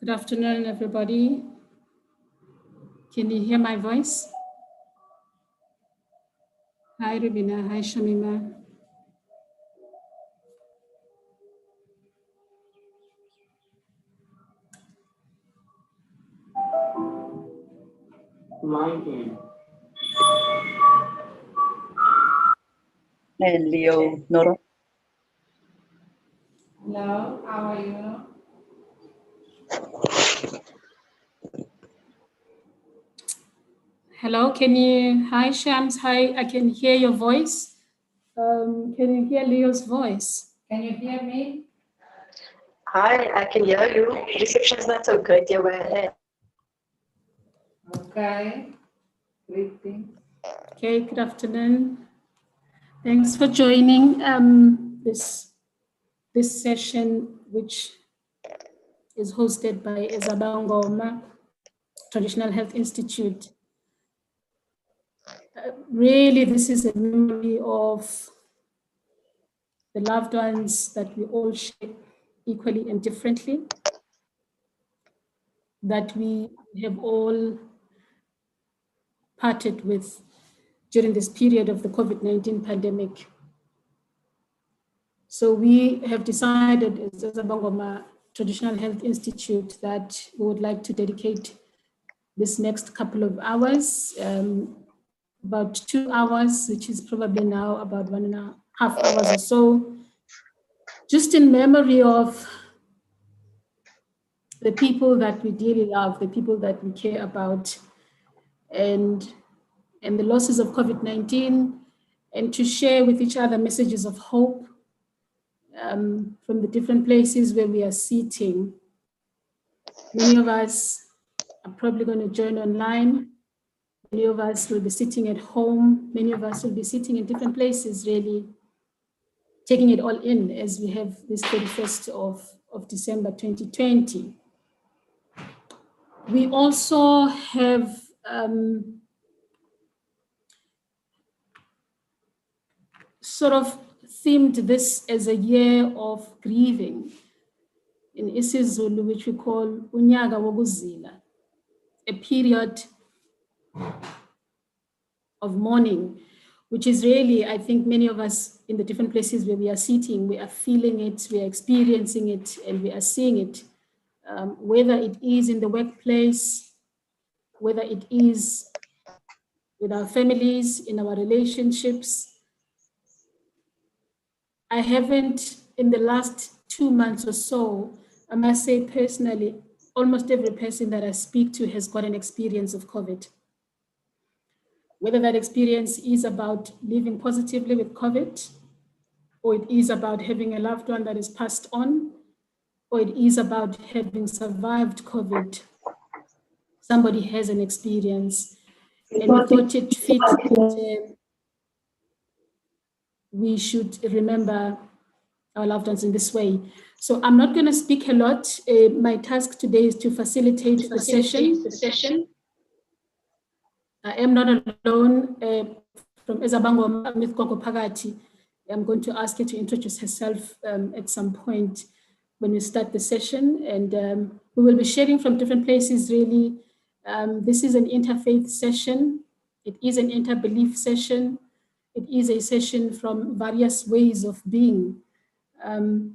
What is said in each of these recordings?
Good afternoon, everybody. Can you hear my voice? Hi, Rubina. Hi, Shamima. Hello, Nora. Hello, how are you? Hello, hi, Shams. Hi, I can hear your voice. Can you hear Leo's voice? Can you hear me? Hi, I can hear you. Reception is not so good. Yeah, where? Okay. Greetings. Okay, good afternoon. Thanks for joining this session, which is hosted by Ezabangoma Traditional Health Institute. Really, this is a memory of the loved ones that we all share equally and differently, that we have all parted with during this period of the COVID-19 pandemic. So we have decided as Zabangoma Traditional Health Institute that we would like to dedicate this next couple of hours, about 2 hours, which is probably now about 1.5 hours or so, just in memory of the people that we dearly love, the people that we care about, and the losses of COVID-19, and to share with each other messages of hope from the different places where we are sitting. Many of us are probably going to join online. Many of us will be sitting at home. Many of us will be sitting in different places, really taking it all in as we have this 31st of December 2020. We also have sort of themed this as a year of grieving in isiZulu, which we call unyaka wokuzila, a period of mourning, which is really, I think many of us in the different places where we are sitting, we are feeling it, we are experiencing it, and we are seeing it, whether it is in the workplace, whether it is with our families, in our relationships. I haven't, in the last 2 months or so, I must say personally, almost every person that I speak to has got an experience of COVID. Whether that experience is about living positively with COVID, or it is about having a loved one that is passed on, or it is about having survived COVID, somebody has an experience. And we thought it fit that we should remember our loved ones in this way. So I'm not going to speak a lot. My task today is to facilitate the session. I am not alone. From Ezabangoma with Gogo Pagati, I'm going to ask her to introduce herself at some point when we start the session. And we will be sharing from different places, really. This is an interfaith session. It is an interbelief session. It is a session from various ways of being.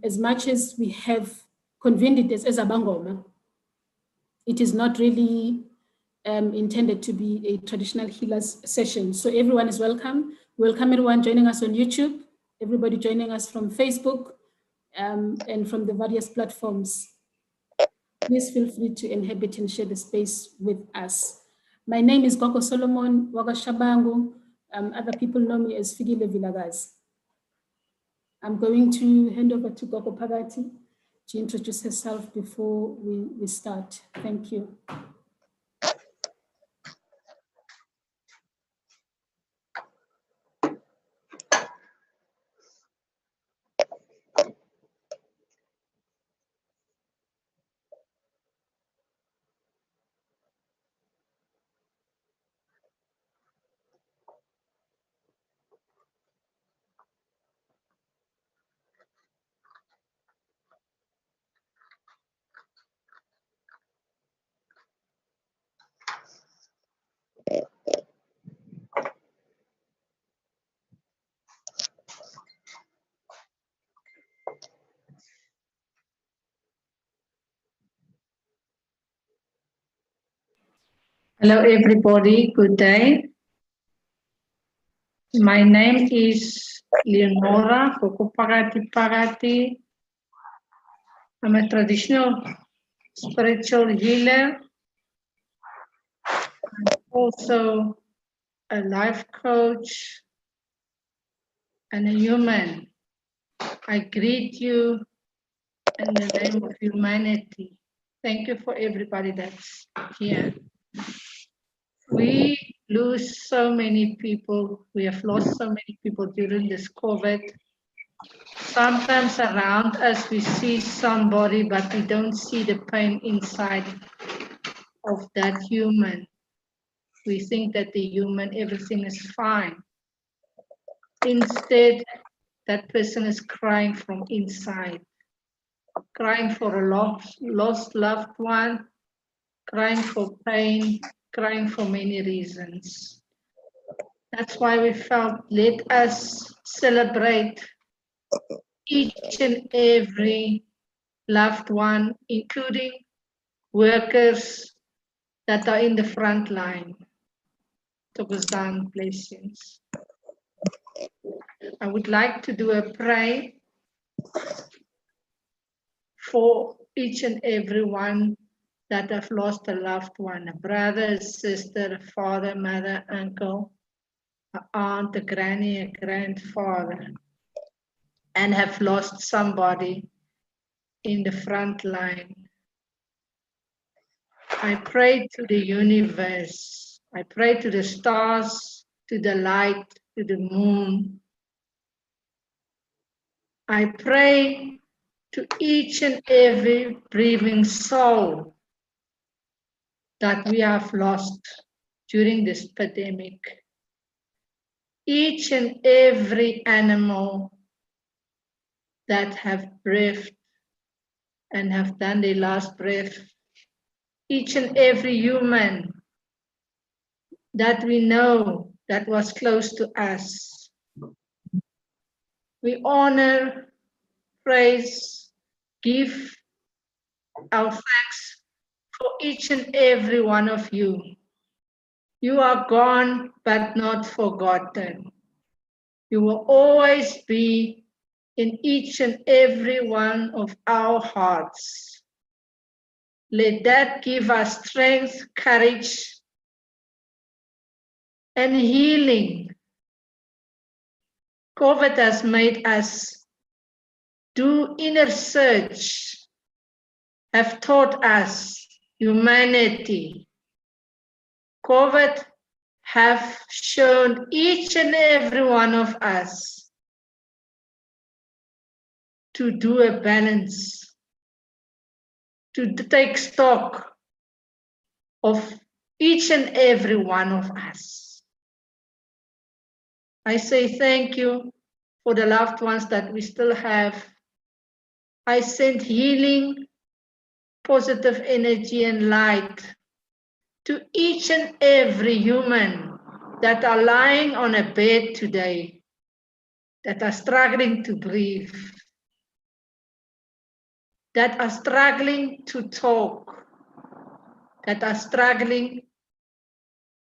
As much as we have convened it as Ezabangoma, it is not really intended to be a traditional healers session. So everyone is welcome. Welcome everyone joining us on YouTube, everybody joining us from Facebook and from the various platforms. Please feel free to inhabit and share the space with us. My name is Gogo Solomon Wagashabangu. Other people know me as Figile Vilagaz. I'm going to hand over to Gogo Pagati to introduce herself before we start. Thank you. Hello everybody, good day. My name is Leonora Pagati. I'm a traditional spiritual healer. I'm also a life coach and a human. I greet you in the name of humanity. Thank you for everybody that's here. We lose so many people. We have lost so many people during this COVID. Sometimes around us we see somebody, but we don't see the pain inside of that human. We think that the human, everything is fine. Instead, that person is crying from inside, crying for a lost loved one, crying for pain, crying for many reasons. That's why we felt, let us celebrate each and every loved one, including workers that are in the front line. Blessings. I would like to do a prayer for each and every one that have lost a loved one, a brother, a sister, a father, mother, uncle, an aunt, a granny, a grandfather, and have lost somebody in the front line. I pray to the universe. I pray to the stars, to the light, to the moon. I pray to each and every breathing soul that we have lost during this pandemic. Each and every animal that have breathed and have done their last breath. Each and every human that we know that was close to us. We honor, praise, give our thanks for each and every one of you. You are gone, but not forgotten. You will always be in each and every one of our hearts. Let that give us strength, courage, and healing. COVID has made us do inner search, have taught us humanity. COVID have shown each and every one of us to do a balance, to take stock of each and every one of us. I say thank you for the loved ones that we still have. I send healing, positive energy and light to each and every human that are lying on a bed today, that are struggling to breathe, that are struggling to talk, that are struggling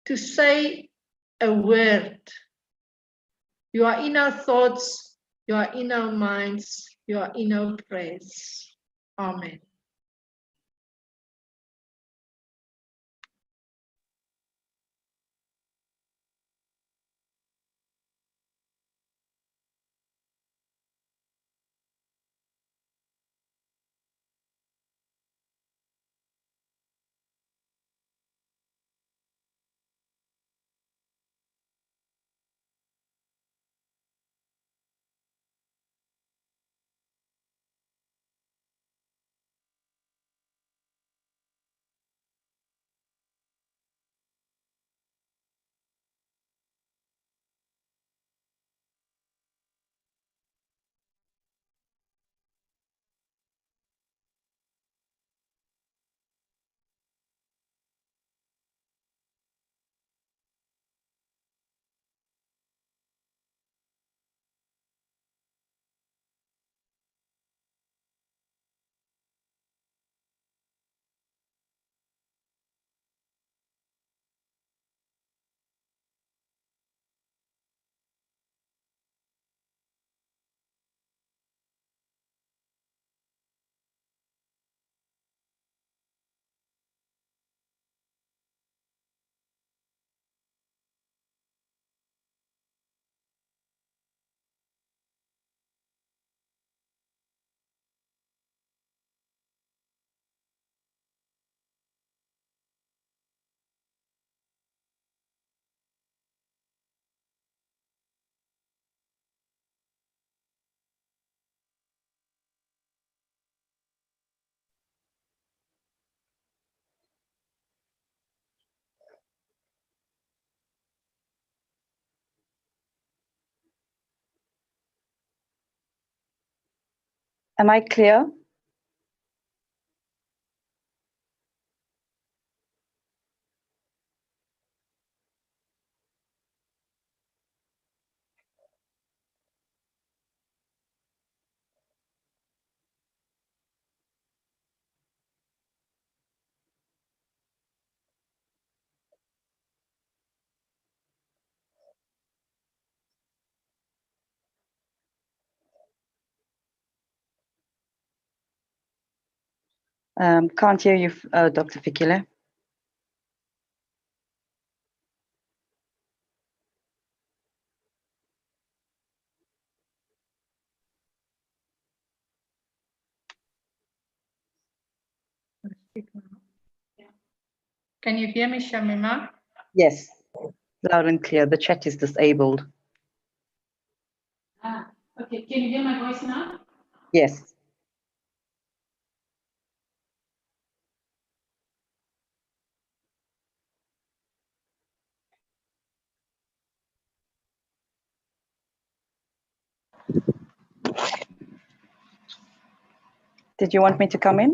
to say a word. You are in our thoughts, you are in our minds, you are in our prayers. Amen. Am I clear? Can't hear you, Dr. Fikile. Can you hear me, Shamima? Yes, loud and clear. The chat is disabled. Okay, can you hear my voice now? Yes. Did you want me to come in?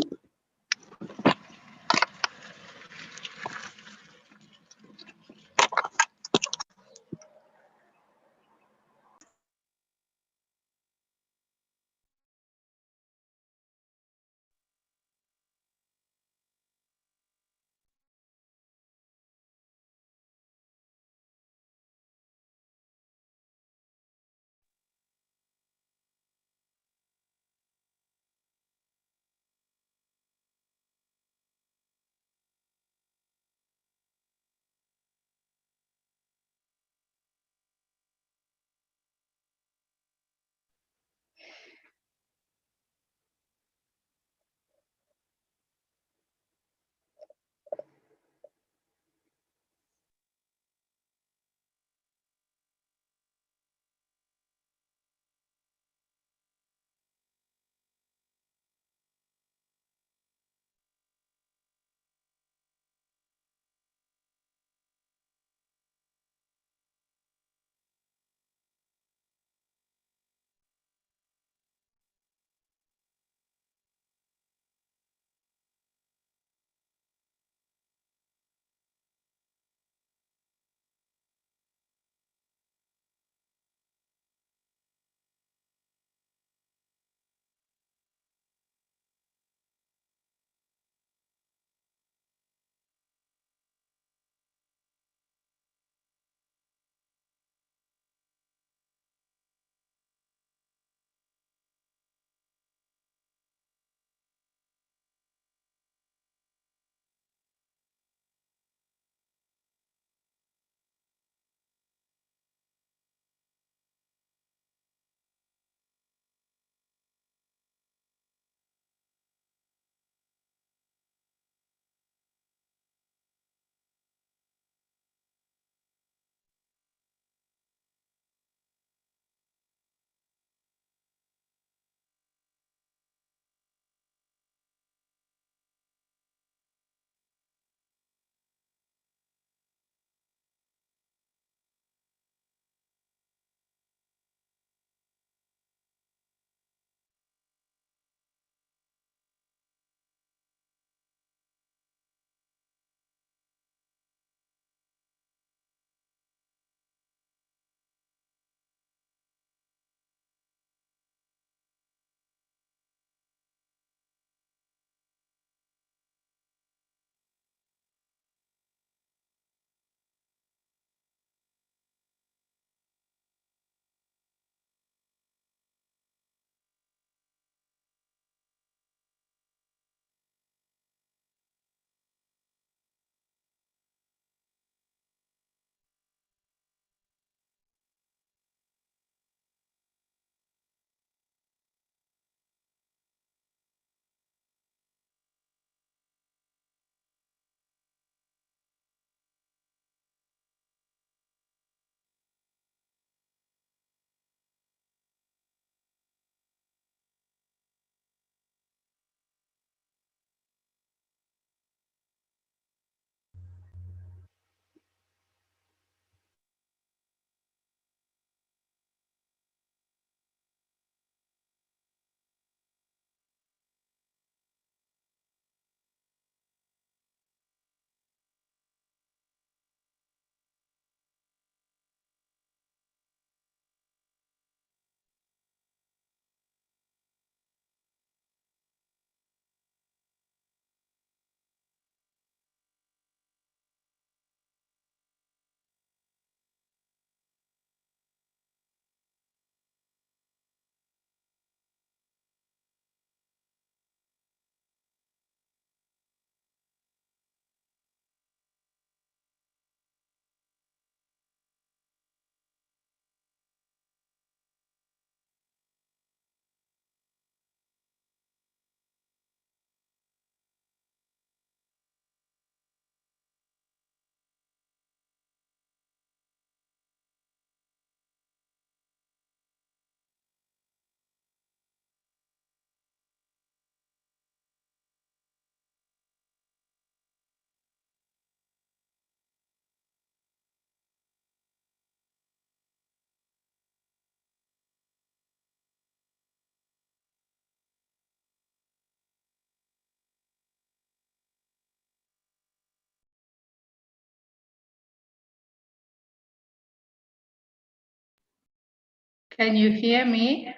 Can you hear me?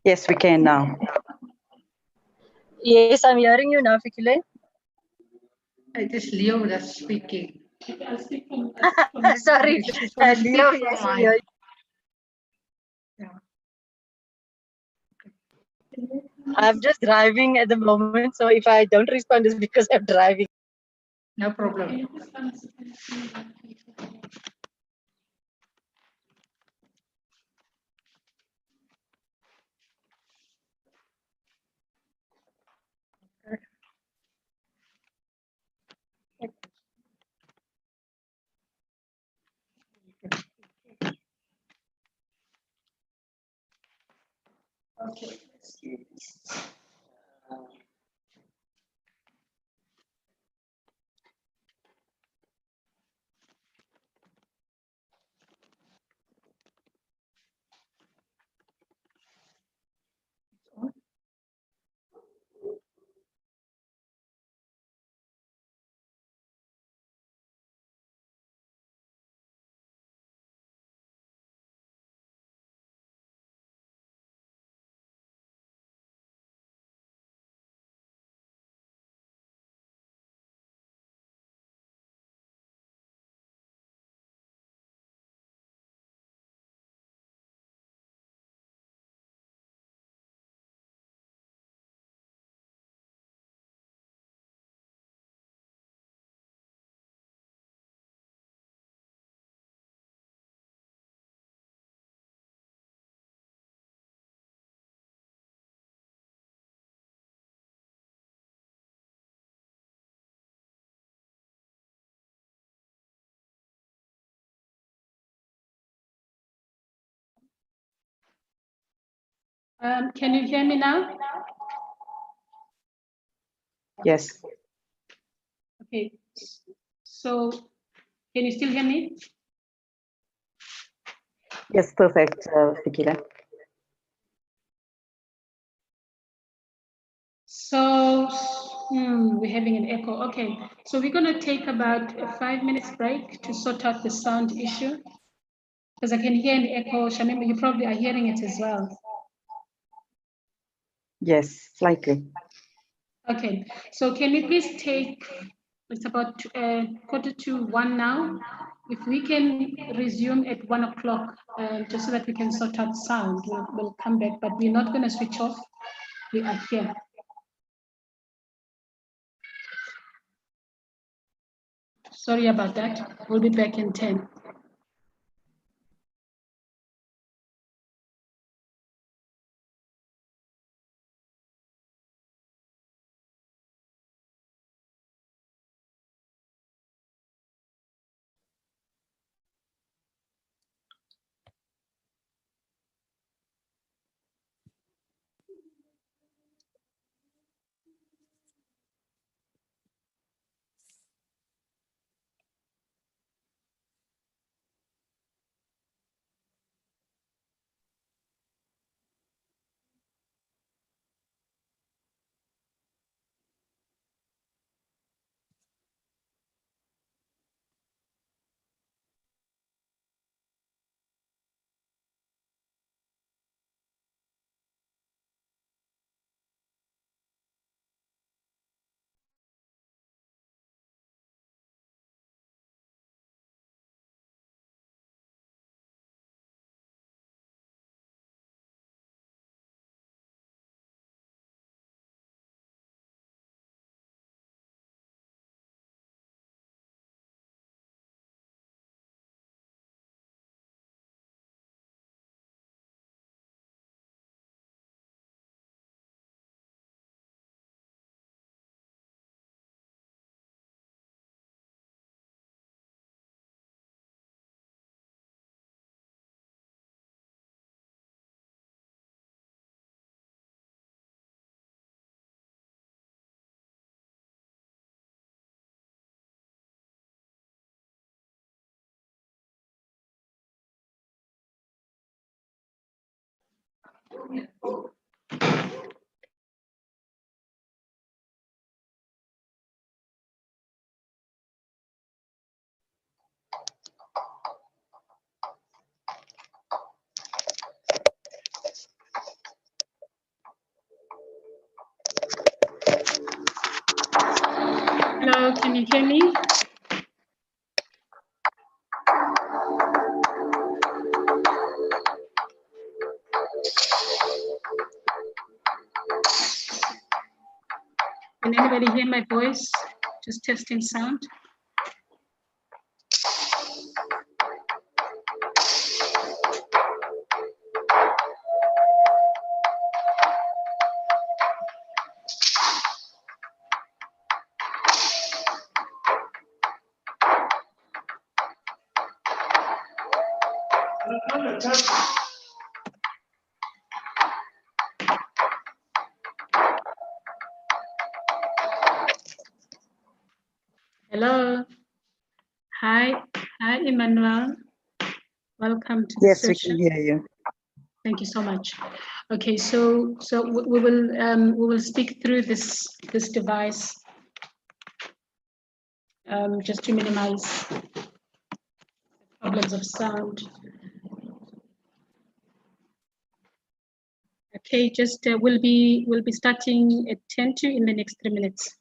Yes, we can now. Yes, I'm hearing you now, Fikile. It is Leo that's speaking. Sorry, She's gonna speak Leo, from yes, we my- hear you. Yeah. I'm just driving at the moment, so if I don't respond, it's because I'm driving. No problem. Okay. Can you hear me now? Yes. Okay. So can you still hear me? Yes, perfect, Fikile. So we're having an echo. Okay. So we're going to take about a 5 minutes break to sort out the sound issue. Because I can hear an echo. Shamima, you probably are hearing it as well. Yes, slightly. Okay, so can we please take, it's about 1:45 now. If we can resume at 1 o'clock, just so that we can sort out sound, we'll come back, but we're not going to switch off. We are here. Sorry about that. We'll be back in 10. can you hear me? Can anybody hear my voice? Just testing sound. Hello. Hi, Emmanuel. Welcome to the Yes, we session. can hear you. Thank you so much. Okay, so we will speak through this device just to minimize problems of sound. Okay, just we'll be starting at 10 to in the next 3 minutes.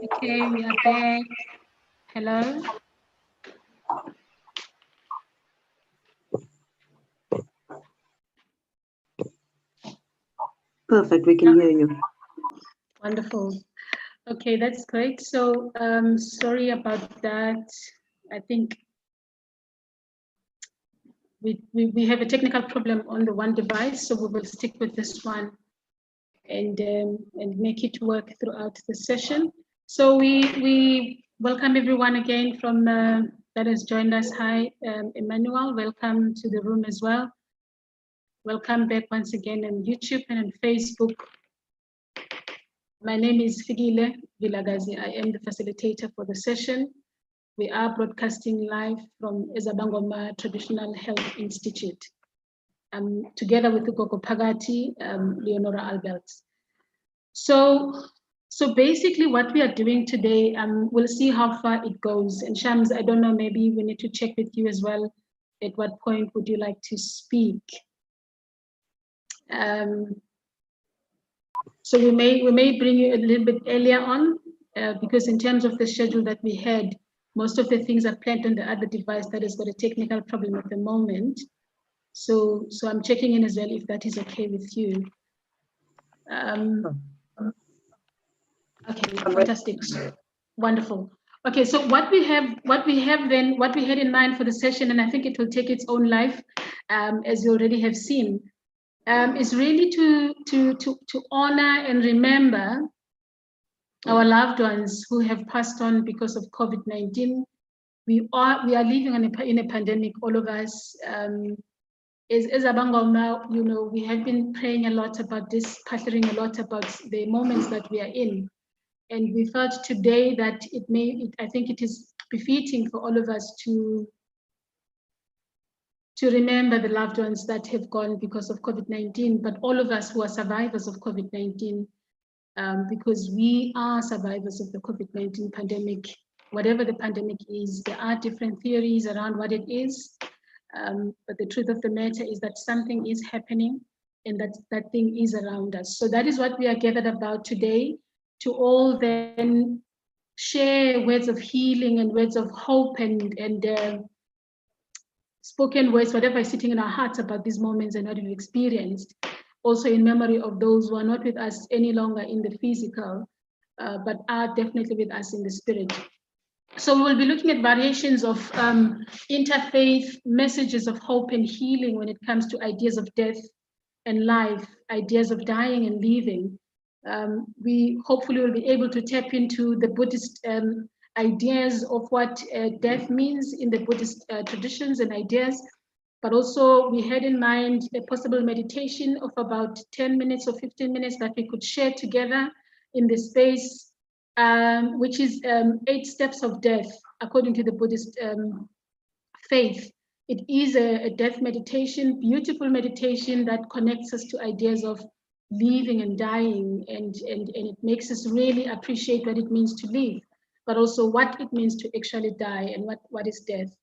Okay, we are back. Hello. Perfect, we can hear you. Wonderful. Okay, that's great. So sorry about that. I think we have a technical problem on the one device, so we will stick with this one and make it work throughout the session. So we welcome everyone again from that has joined us. Hi, Emmanuel, welcome to the room as well. Welcome back once again on YouTube and on Facebook. My name is Figile Vilagazi. I am the facilitator for the session. We are broadcasting live from Ezabangoma Traditional Health Institute, together with Ukoko Pagati, Leonora Alberts. So basically what we are doing today, we'll see how far it goes. And Shams, I don't know, maybe we need to check with you as well. At what point would you like to speak? So we may bring you a little bit earlier on, because in terms of the schedule that we had, most of the things are planned on the other device that has got a technical problem at the moment. So I'm checking in as well if that is okay with you. Okay, fantastic, wonderful. Okay, so what we had in mind for the session, and I think it will take its own life, as you already have seen, is really to honor and remember our loved ones who have passed on because of COVID-19. We are living in a pandemic, all of us. As Abangoma, you know, we have been praying a lot about this, pondering a lot about the moments that we are in. And we felt today that I think it is befitting for all of us to remember the loved ones that have gone because of COVID-19, but all of us who are survivors of COVID-19, because we are survivors of the COVID-19 pandemic. Whatever the pandemic is, there are different theories around what it is, but the truth of the matter is that something is happening and that thing is around us. So that is what we are gathered about today, to all then share words of healing and words of hope and spoken words, whatever is sitting in our hearts about these moments and what we've experienced, also in memory of those who are not with us any longer in the physical, but are definitely with us in the spirit. So we will be looking at variations of interfaith messages of hope and healing when it comes to ideas of death and life, ideas of dying and leaving. We hopefully will be able to tap into the Buddhist ideas of what death means in the Buddhist traditions and ideas, but also we had in mind a possible meditation of about 10 minutes or 15 minutes that we could share together in the space, which is 8 steps of death according to the Buddhist faith. It is a death meditation, beautiful meditation that connects us to ideas of living and dying, and it makes us really appreciate what it means to live, but also what it means to actually die and what is death.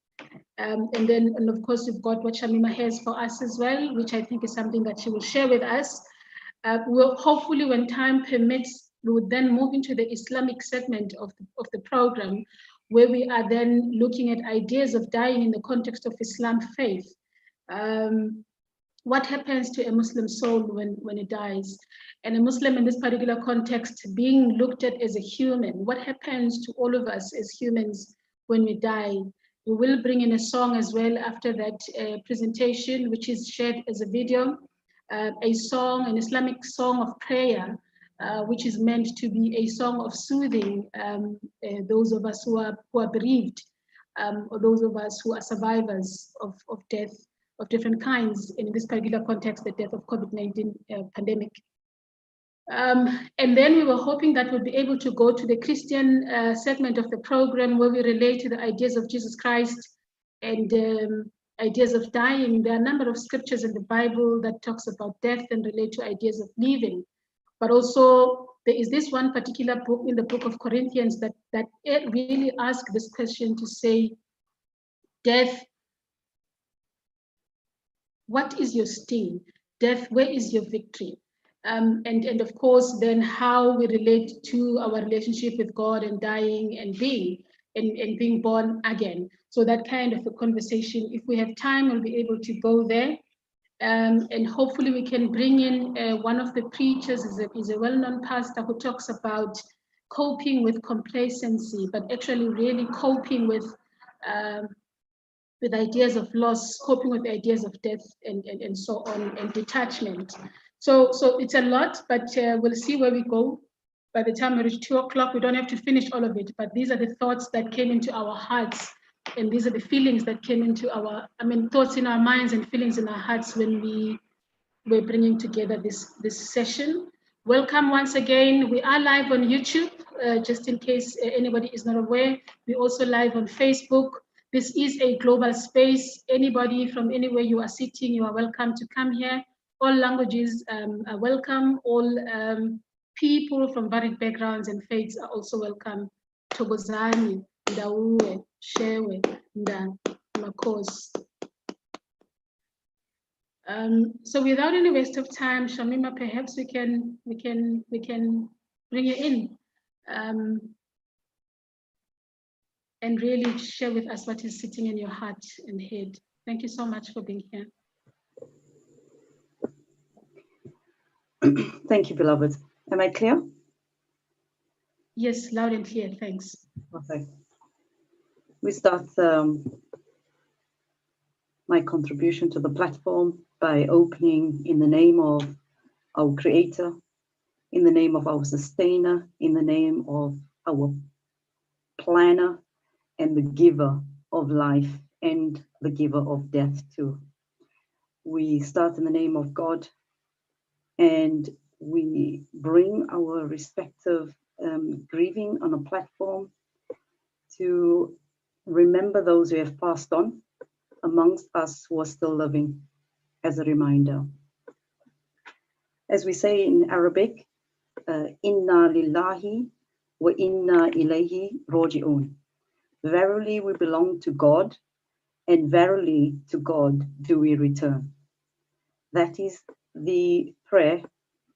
And of course, we've got what Shamima has for us as well, which I think is something that she will share with us. We'll hopefully, when time permits, we would then move into the Islamic segment of the program, where we are then looking at ideas of dying in the context of Islam faith. What happens to a Muslim soul when it dies? And a Muslim in this particular context being looked at as a human. What happens to all of us as humans when we die? We will bring in a song as well after that presentation, which is shared as a video, a song, an Islamic song of prayer, which is meant to be a song of soothing those of us who are bereaved, or those of us who are survivors of death of different kinds, in this particular context, the death of COVID-19 pandemic. And then we were hoping that we'll be able to go to the Christian segment of the program, where we relate to the ideas of Jesus Christ and ideas of dying. There are a number of scriptures in the Bible that talks about death and relate to ideas of living. But also there is this one particular book in the book of Corinthians that it really asks this question to say, death, what is your sting? Death, where is your victory? And of course, then how we relate to our relationship with God and dying and being born again. So that kind of a conversation, if we have time, we'll be able to go there. And hopefully we can bring in one of the preachers, is a well-known pastor who talks about coping with complacency, but actually really coping with ideas of loss, coping with ideas of death, and so on, and detachment. So it's a lot, but we'll see where we go. By the time we reach 2 o'clock, we don't have to finish all of it, but these are the thoughts that came into our hearts, and these are the feelings that came into thoughts in our minds and feelings in our hearts when we were bringing together this session. Welcome once again. We are live on YouTube, just in case anybody is not aware. We're also live on Facebook. This is a global space. Anybody from anywhere you are sitting, you are welcome to come here. All languages are welcome. All people from varied backgrounds and faiths are also welcome. Togozani, Ndauwe, Shewe, Nda, Makos. So without any waste of time, Shamima, perhaps we can bring you in and really share with us what is sitting in your heart and head. Thank you so much for being here. Thank you, beloved. Am I clear? Yes, loud and clear, thanks. Okay. We start my contribution to the platform by opening in the name of our Creator, in the name of our Sustainer, in the name of our Planner, and the Giver of life and the Giver of death too. We start in the name of God, and we bring our respective grieving on a platform to remember those who have passed on amongst us who are still living, as a reminder. As we say in Arabic, Inna lillahi wa inna ilayhi raji'un. Verily we belong to God, and verily to God do we return. That is the prayer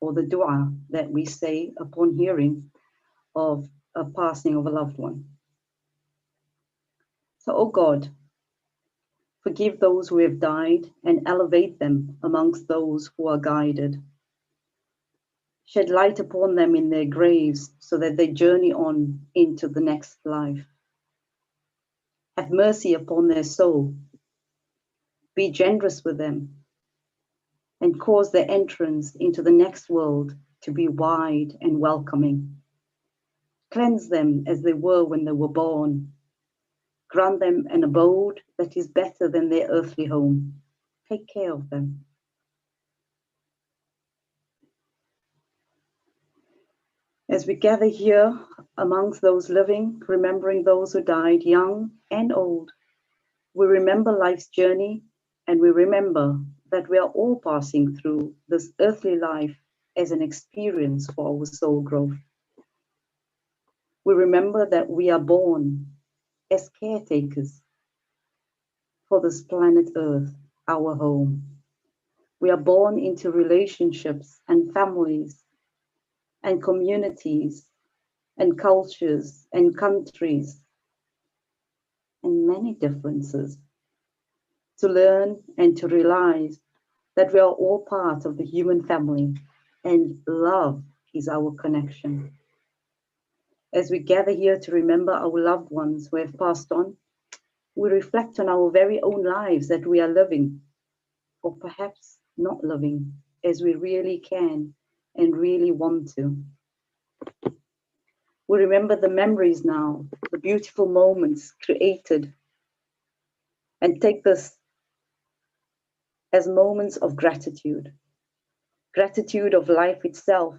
or the dua that we say upon hearing of a passing of a loved one. So, oh God, forgive those who have died and elevate them amongst those who are guided. Shed light upon them in their graves so that they journey on into the next life. Have mercy upon their soul. Be generous with them and cause their entrance into the next world to be wide and welcoming. Cleanse them as they were when they were born. Grant them an abode that is better than their earthly home. Take care of them. As we gather here amongst those living, remembering those who died young and old, we remember life's journey, and we remember that we are all passing through this earthly life as an experience for our soul growth. We remember that we are born as caretakers for this planet Earth, our home. We are born into relationships and families and communities and cultures and countries and many differences to learn and to realize that we are all part of the human family and love is our connection. As we gather here to remember our loved ones who have passed on, we reflect on our very own lives that we are living, or perhaps not living as we really can and really want to. We remember the memories now, the beautiful moments created, and take this as moments of gratitude. Gratitude of life itself,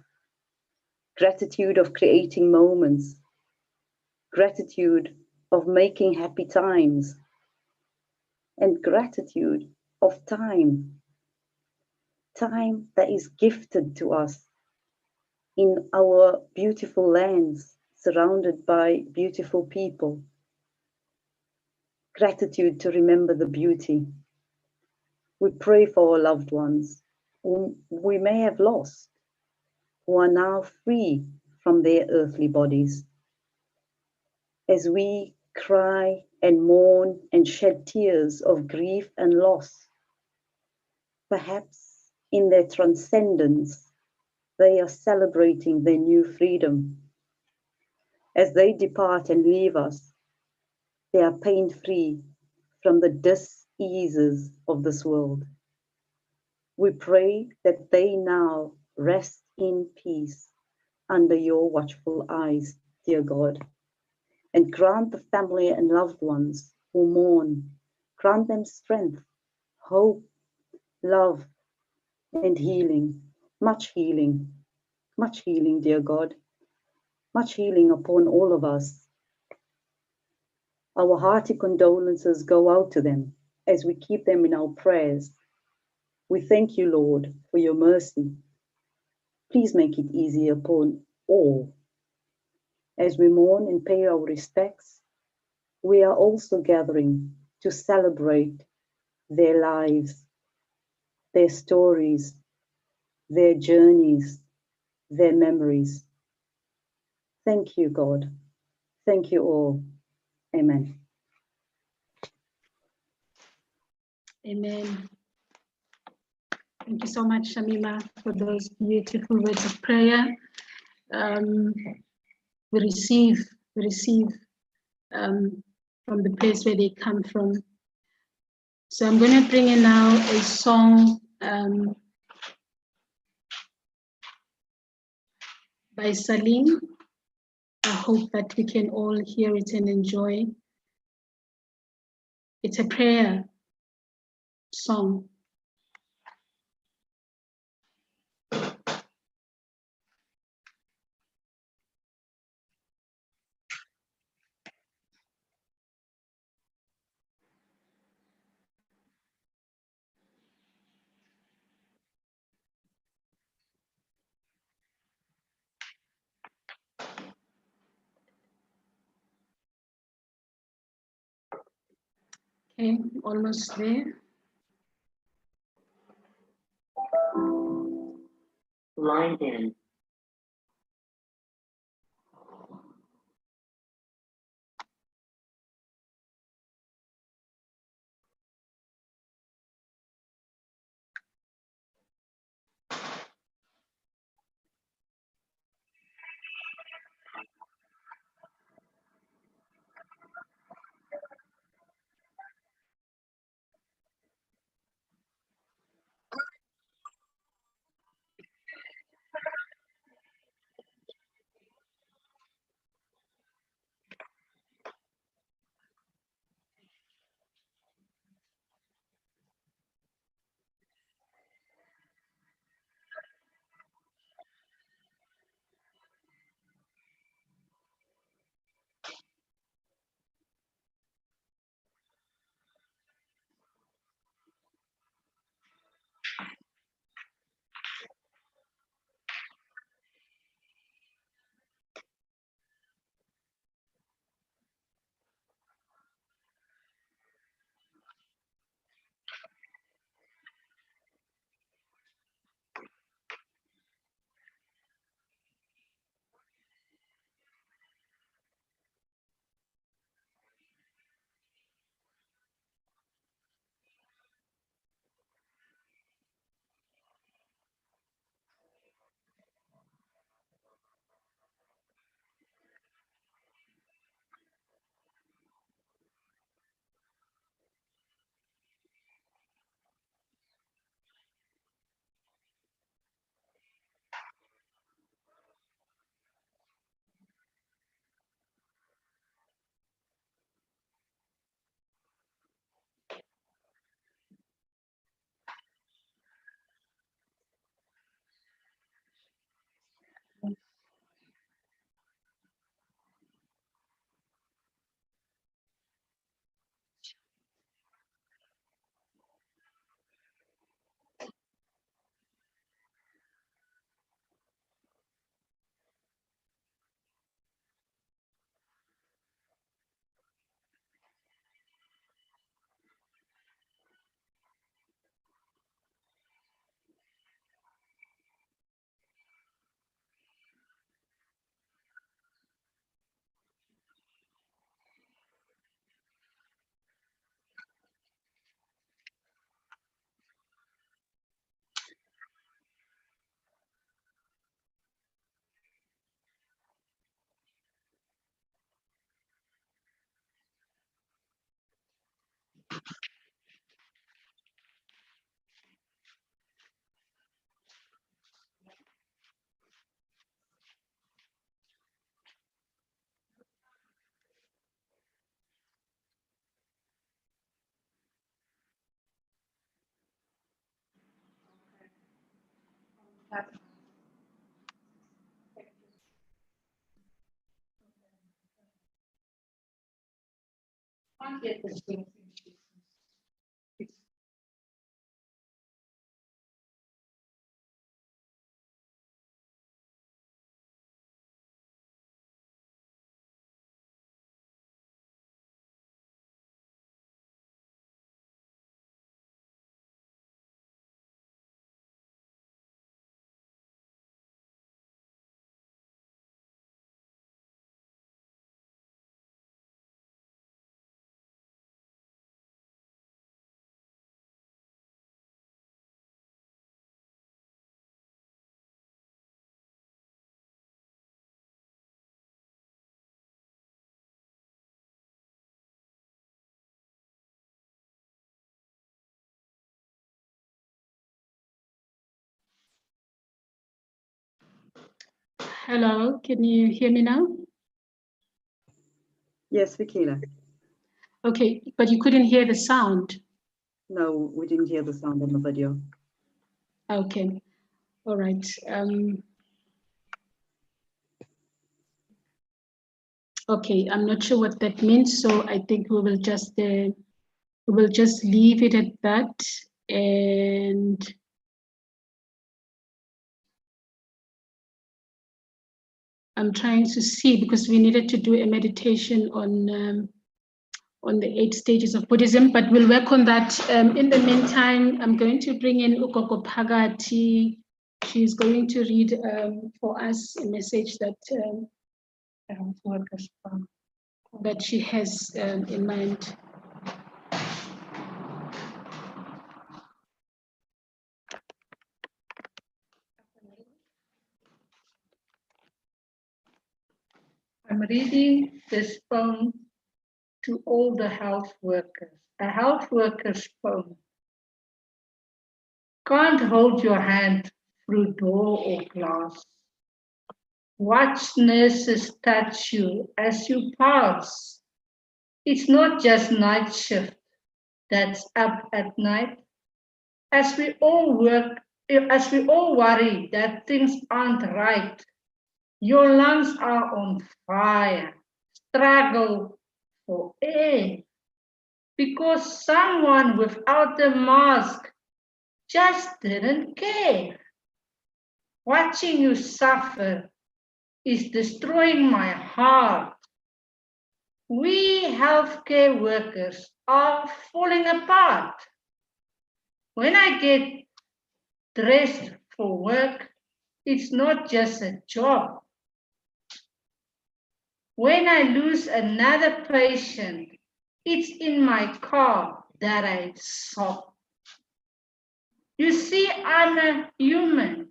gratitude of creating moments, gratitude of making happy times, and gratitude of time. Time that is gifted to us in our beautiful lands, surrounded by beautiful people. Gratitude to remember the beauty. We pray for our loved ones whom we may have lost, who are now free from their earthly bodies. As we cry and mourn and shed tears of grief and loss, perhaps in their transcendence, they are celebrating their new freedom. As they depart and leave us, they are pain-free from the dis-eases of this world. We pray that they now rest in peace under your watchful eyes, dear God, and grant the family and loved ones who mourn, grant them strength, hope, love, and healing, much healing, dear God, much healing upon all of us. Our hearty condolences go out to them as we keep them in our prayers. We thank you, Lord, for your mercy. Please make it easy upon all. As we mourn and pay our respects, we are also gathering to celebrate their lives, their stories, their journeys, their memories. Thank you, God. Thank you all. Amen. Amen. Thank you so much, Shamima, for those beautiful words of prayer. We receive from the place where they come from. So I'm going to bring in now a song by Salim. I hope that we can all hear it and enjoy. It's a prayer song. Okay, almost there. Line in. Hello, can you hear me now? Yes, Vikila. Okay, but you couldn't hear the sound. No, we didn't hear the sound on the video. Okay, all right. Okay, I'm not sure what that means, so I think we will just leave it at that. And I'm trying to see, because we needed to do a meditation on the 8 stages of Buddhism, but we'll work on that. In the meantime, I'm going to bring in Ugogo Phakathi. She's going to read for us a message that she has in mind. I'm reading this poem to all the health workers, a health worker's poem. Can't hold your hand through door or glass. Watch nurses touch you as you pass. It's not just night shift that's up at night. As we all worry that things aren't right, your lungs are on fire, struggle for air, because someone without a mask just didn't care. Watching you suffer is destroying my heart. We healthcare workers are falling apart. When I get dressed for work, it's not just a job. When I lose another patient, it's in my car that I sob. You see, I'm a human.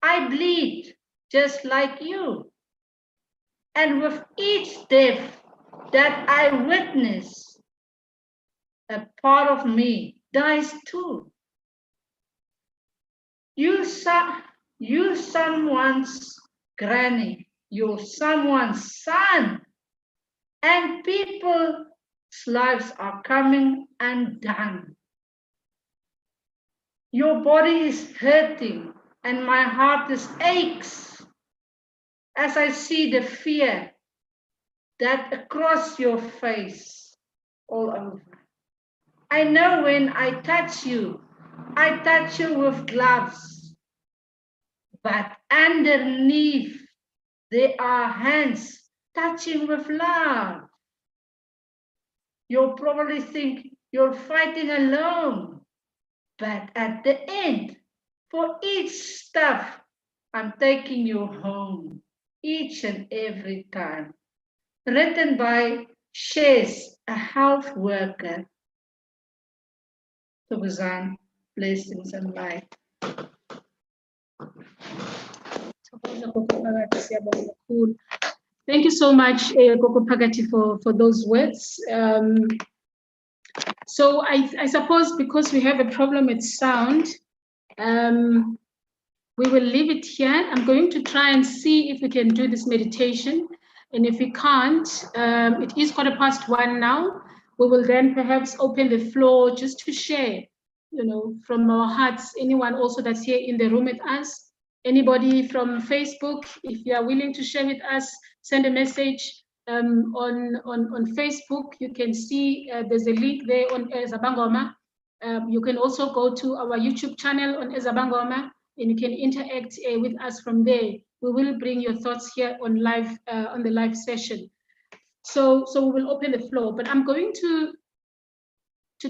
I bleed just like you. And with each death that I witness, a part of me dies too. You someone's granny, you're someone's son, and people's lives are coming undone. Your body is hurting and my heart is aches as I see the fear that across your face all over. I know when I touch you with gloves, but underneath there are hands touching with love. You'll probably think you're fighting alone, but at the end, for each stuff, I'm taking you home each and every time. Written by Shez, a health worker. Tobuzan, blessings and light. Thank you so much, Gogo Phakathi, for those words. So I suppose because we have a problem with sound, we will leave it here. I'm going to try and see if we can do this meditation. And if we can't, it is 1:15 now. We will then perhaps open the floor just to share, from our hearts, anyone also that's here in the room with us, Anybody from Facebook, if you are willing to share with us, send a message on Facebook. You can see there's a link there on Ezabangoma. You can also go to our YouTube channel on Ezabangoma, and you can interact with us from there. We will bring your thoughts here on live on the live session. So we will open the floor, but I'm going to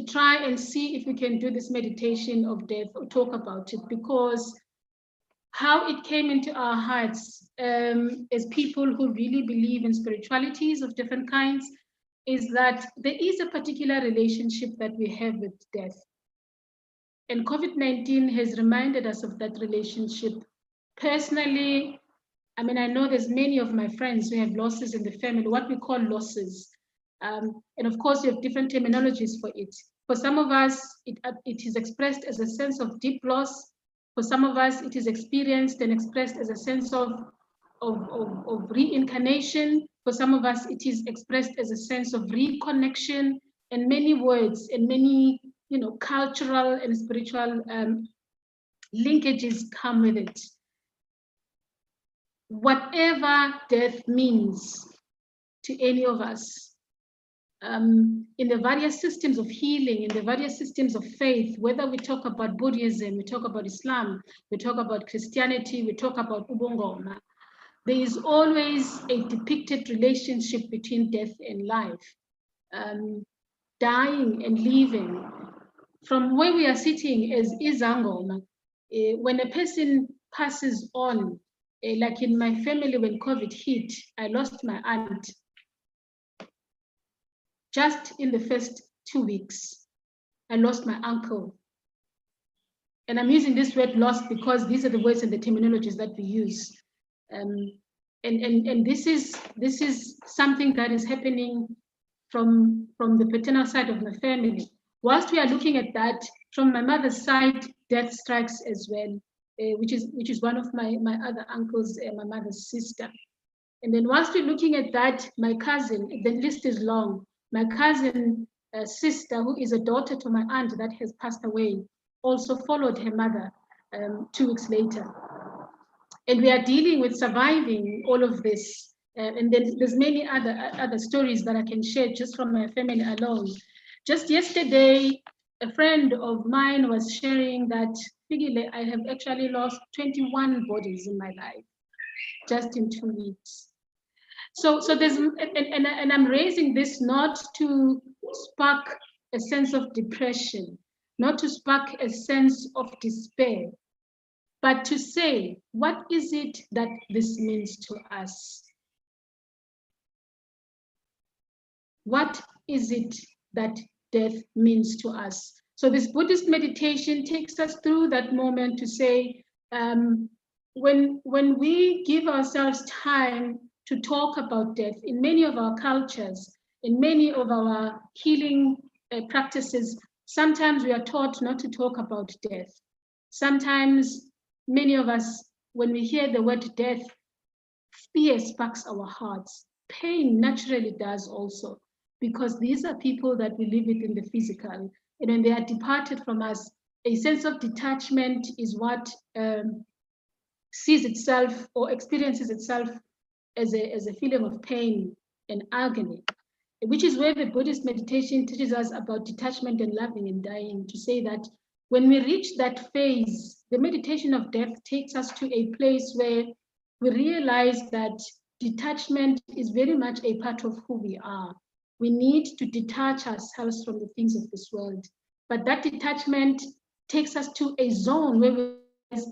try and see if we can do this meditation of death or talk about it, because how it came into our hearts as people who really believe in spiritualities of different kinds is that there is a particular relationship that we have with death. And COVID-19 has reminded us of that relationship. Personally, I mean, I know there's many of my friends who have losses in the family, what we call losses. And of course, we have different terminologies for it. For some of us, it is expressed as a sense of deep loss. For some of us, it is experienced and expressed as a sense of reincarnation. For some of us, it is expressed as a sense of reconnection, and many words and many, cultural and spiritual linkages come with it. Whatever death means to any of us, in the various systems of healing, in the various systems of faith, whether we talk about Buddhism, we talk about Islam, we talk about Christianity, we talk about Ubungoma, there is always a depicted relationship between death and life, dying and living. From where we are sitting as Izangoma, when a person passes on, like in my family when COVID hit, I lost my aunt. Just in the first 2 weeks, I lost my uncle. And I'm using this word lost because these are the words and the terminologies that we use. And this is something that is happening from the paternal side of my family. Whilst we are looking at that, from my mother's side, death strikes as well, which is one of my other uncles, my mother's sister. And then whilst we're looking at that, my cousin, the list is long. My cousin sister, who is a daughter to my aunt that has passed away, also followed her mother 2 weeks later. And we are dealing with surviving all of this. And then there's many other stories that I can share just from my family alone. Just yesterday, a friend of mine was sharing that, Figile, I have actually lost 21 bodies in my life, just in 2 weeks. So there's, and I'm raising this not to spark a sense of depression, not to spark a sense of despair, but to say, what is it that this means to us? What is it that death means to us? So this Buddhist meditation takes us through that moment to say, when we give ourselves time to talk about death, in many of our cultures, in many of our healing practices, sometimes we are taught not to talk about death. Sometimes many of us, when we hear the word death, fear sparks our hearts. Pain naturally does also, because these are people that we live with in the physical. And when they are departed from us, a sense of detachment is what sees itself or experiences itself as a feeling of pain and agony, which is where the Buddhist meditation teaches us about detachment and loving and dying, to say that when we reach that phase, the meditation of death takes us to a place where we realize that detachment is very much a part of who we are. We need to detach ourselves from the things of this world. But that detachment takes us to a zone where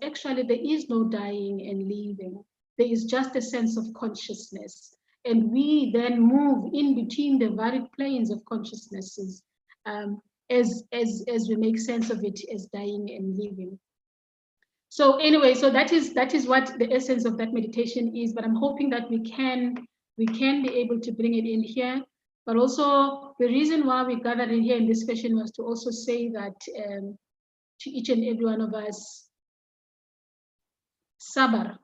actually there is no dying and leaving. There is just a sense of consciousness. And we then move in between the varied planes of consciousnesses as we make sense of it as dying and living. So anyway, so that is what the essence of that meditation is, but I'm hoping that we can be able to bring it in here. But also the reason why we gathered in here in this session was to also say that to each and every one of us, Sabar.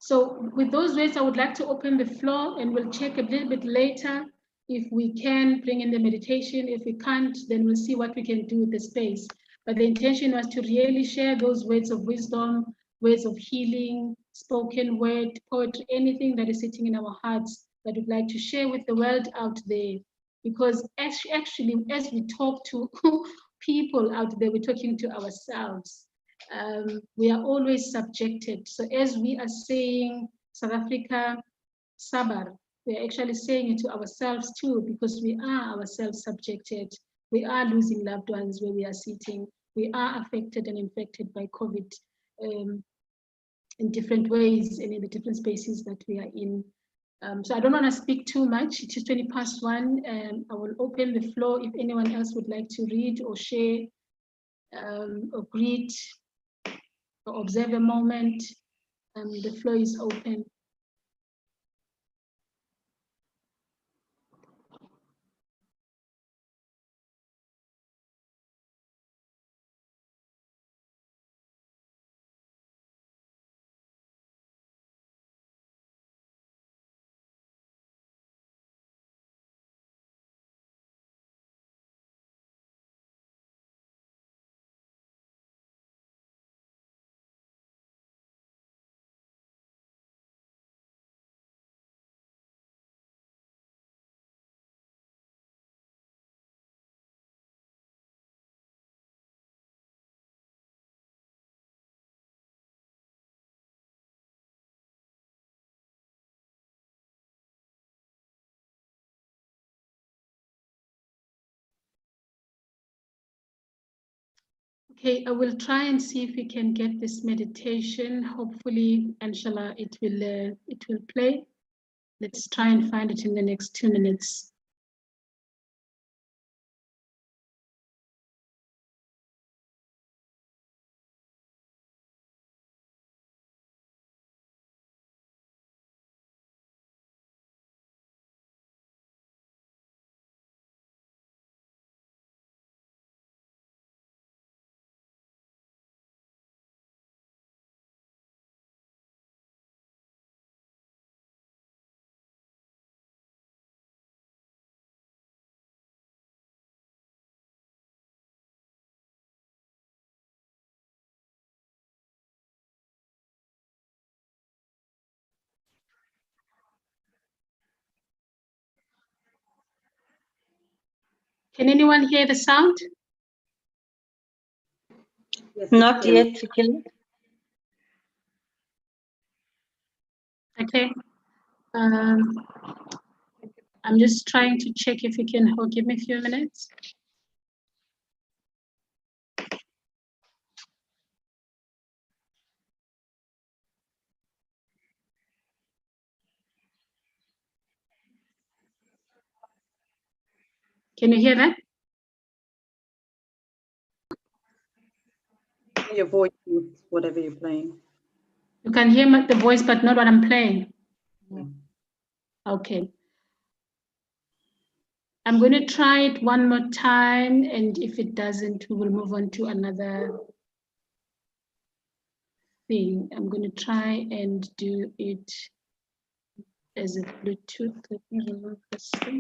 So with those words, I would like to open the floor, and we'll check a little bit later if we can bring in the meditation. If we can't, then we'll see what we can do with the space. But the intention was to really share those words of wisdom, words of healing, spoken word, poetry, anything that is sitting in our hearts that we'd like to share with the world out there. Because actually, as we talk to people out there, we're talking to ourselves. We are always subjected. So as we are saying South Africa, Sabar, we're actually saying it to ourselves too, because we are ourselves subjected. We are losing loved ones where we are sitting. We are affected and infected by COVID in different ways and in the different spaces that we are in. So I don't want to speak too much. It is 1:20. I will open the floor if anyone else would like to read or share or greet or observe a moment. The floor is open. Okay, I will try and see if we can get this meditation. Hopefully, inshallah, it will play. Let's try and find it in the next 2 minutes. Can anyone hear the sound? Yes, Not yet, Fikile. Okay. I'm just trying to check if you can give me a few minutes. Can you hear that? your voice, whatever you're playing. You can hear the voice, but not what I'm playing. Okay. I'm going to try it one more time, and if it doesn't, we will move on to another thing. I'm going to try and do it as a Bluetooth. Let me remove this thing.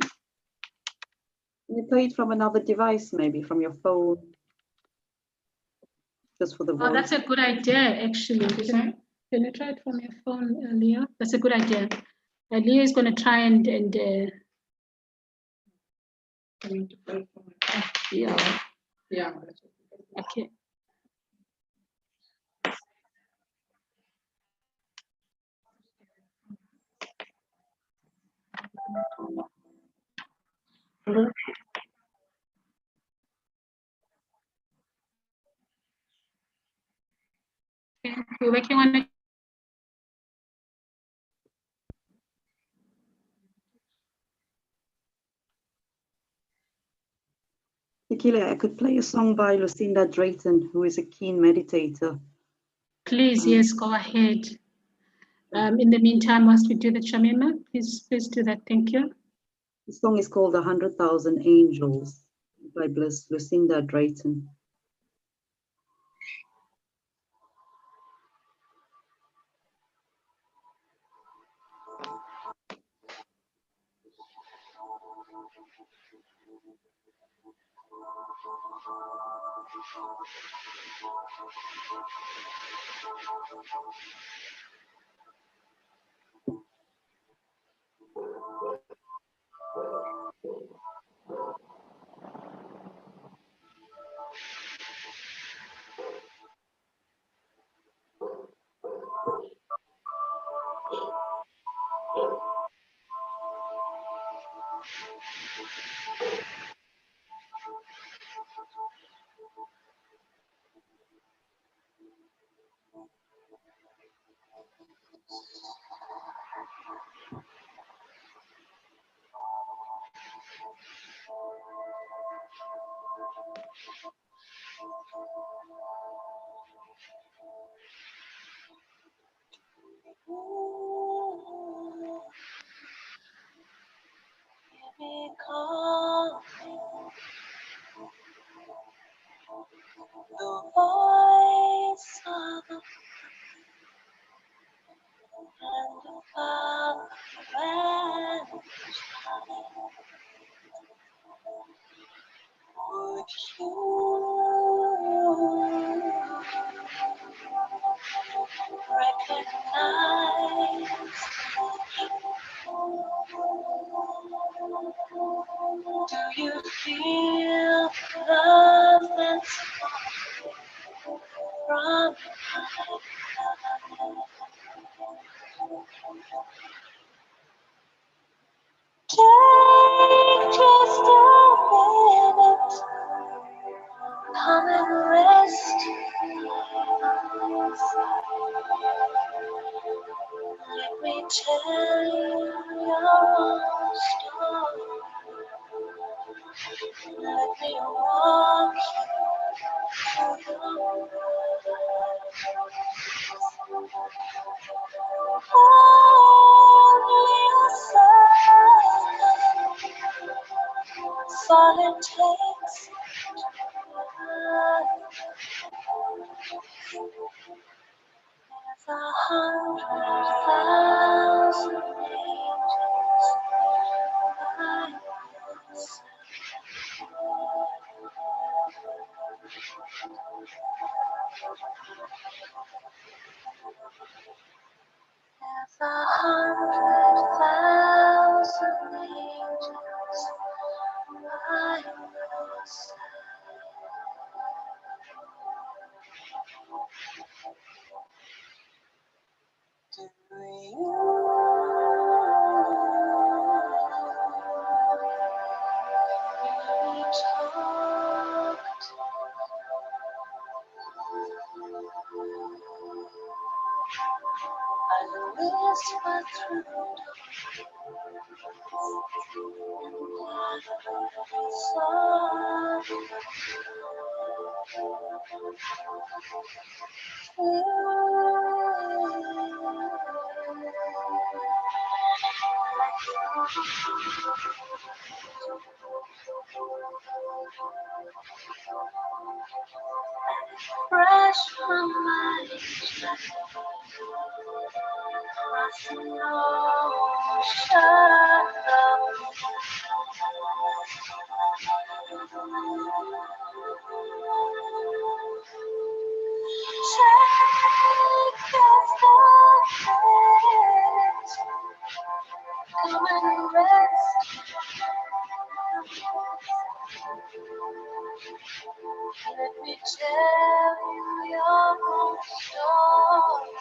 Can you play it from another device, maybe from your phone? Just for the voice. Oh, that's a good idea, actually. Can you try it from your phone, Leo? That's a good idea. Leo is going to try and yeah. Okay. We're working on it. Fikile, I could play a song by Lucinda Drayton, who is a keen meditator. Please, yes, go ahead. In the meantime, whilst we do the Chamima, please do that. Thank you. The song is called 100,000 Angels by Lucinda Drayton. The voice of the and the Father and would you recognize? Do you feel love that's from take just a minute, come and rest. Let me tell you your story. Let me walk you through the world. Only yourself, all it takes. There's 100,000 angels by your side. There's 100,000 angels by your side. Do you talk I whisper through fresh from my crossing come and rest. Let me tell you your own story.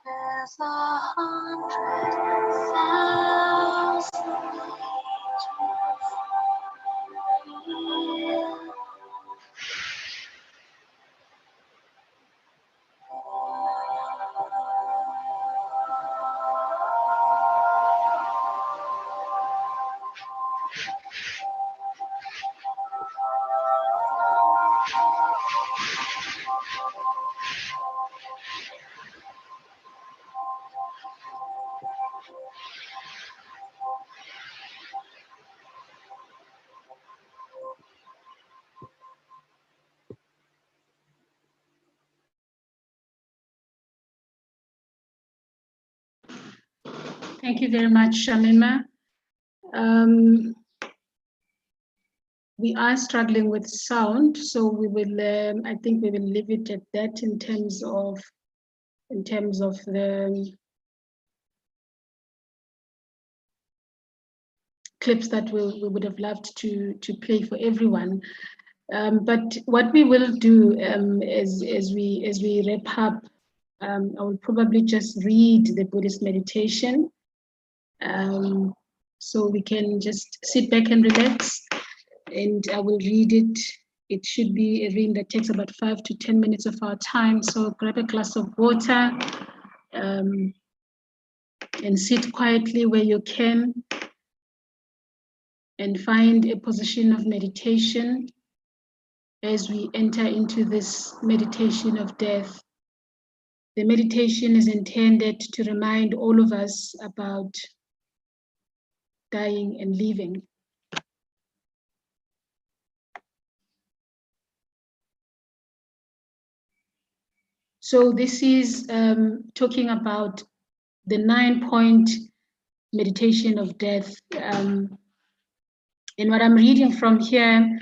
There's 100,000 angels. Thank you very much, Shamima. We are struggling with sound, so we will. I think we will leave it at that in terms of the clips that we would have loved to play for everyone. But what we will do as we wrap up, I will probably just read the Buddhist meditation, so we can just sit back and relax. And I will read it. It should be a reading that takes about 5 to 10 minutes of our time. So grab a glass of water and sit quietly where you can, and find a position of meditation as we enter into this meditation of death. The meditation is intended to remind all of us about dying and leaving. So this is talking about the 9-point meditation of death. And what I'm reading from here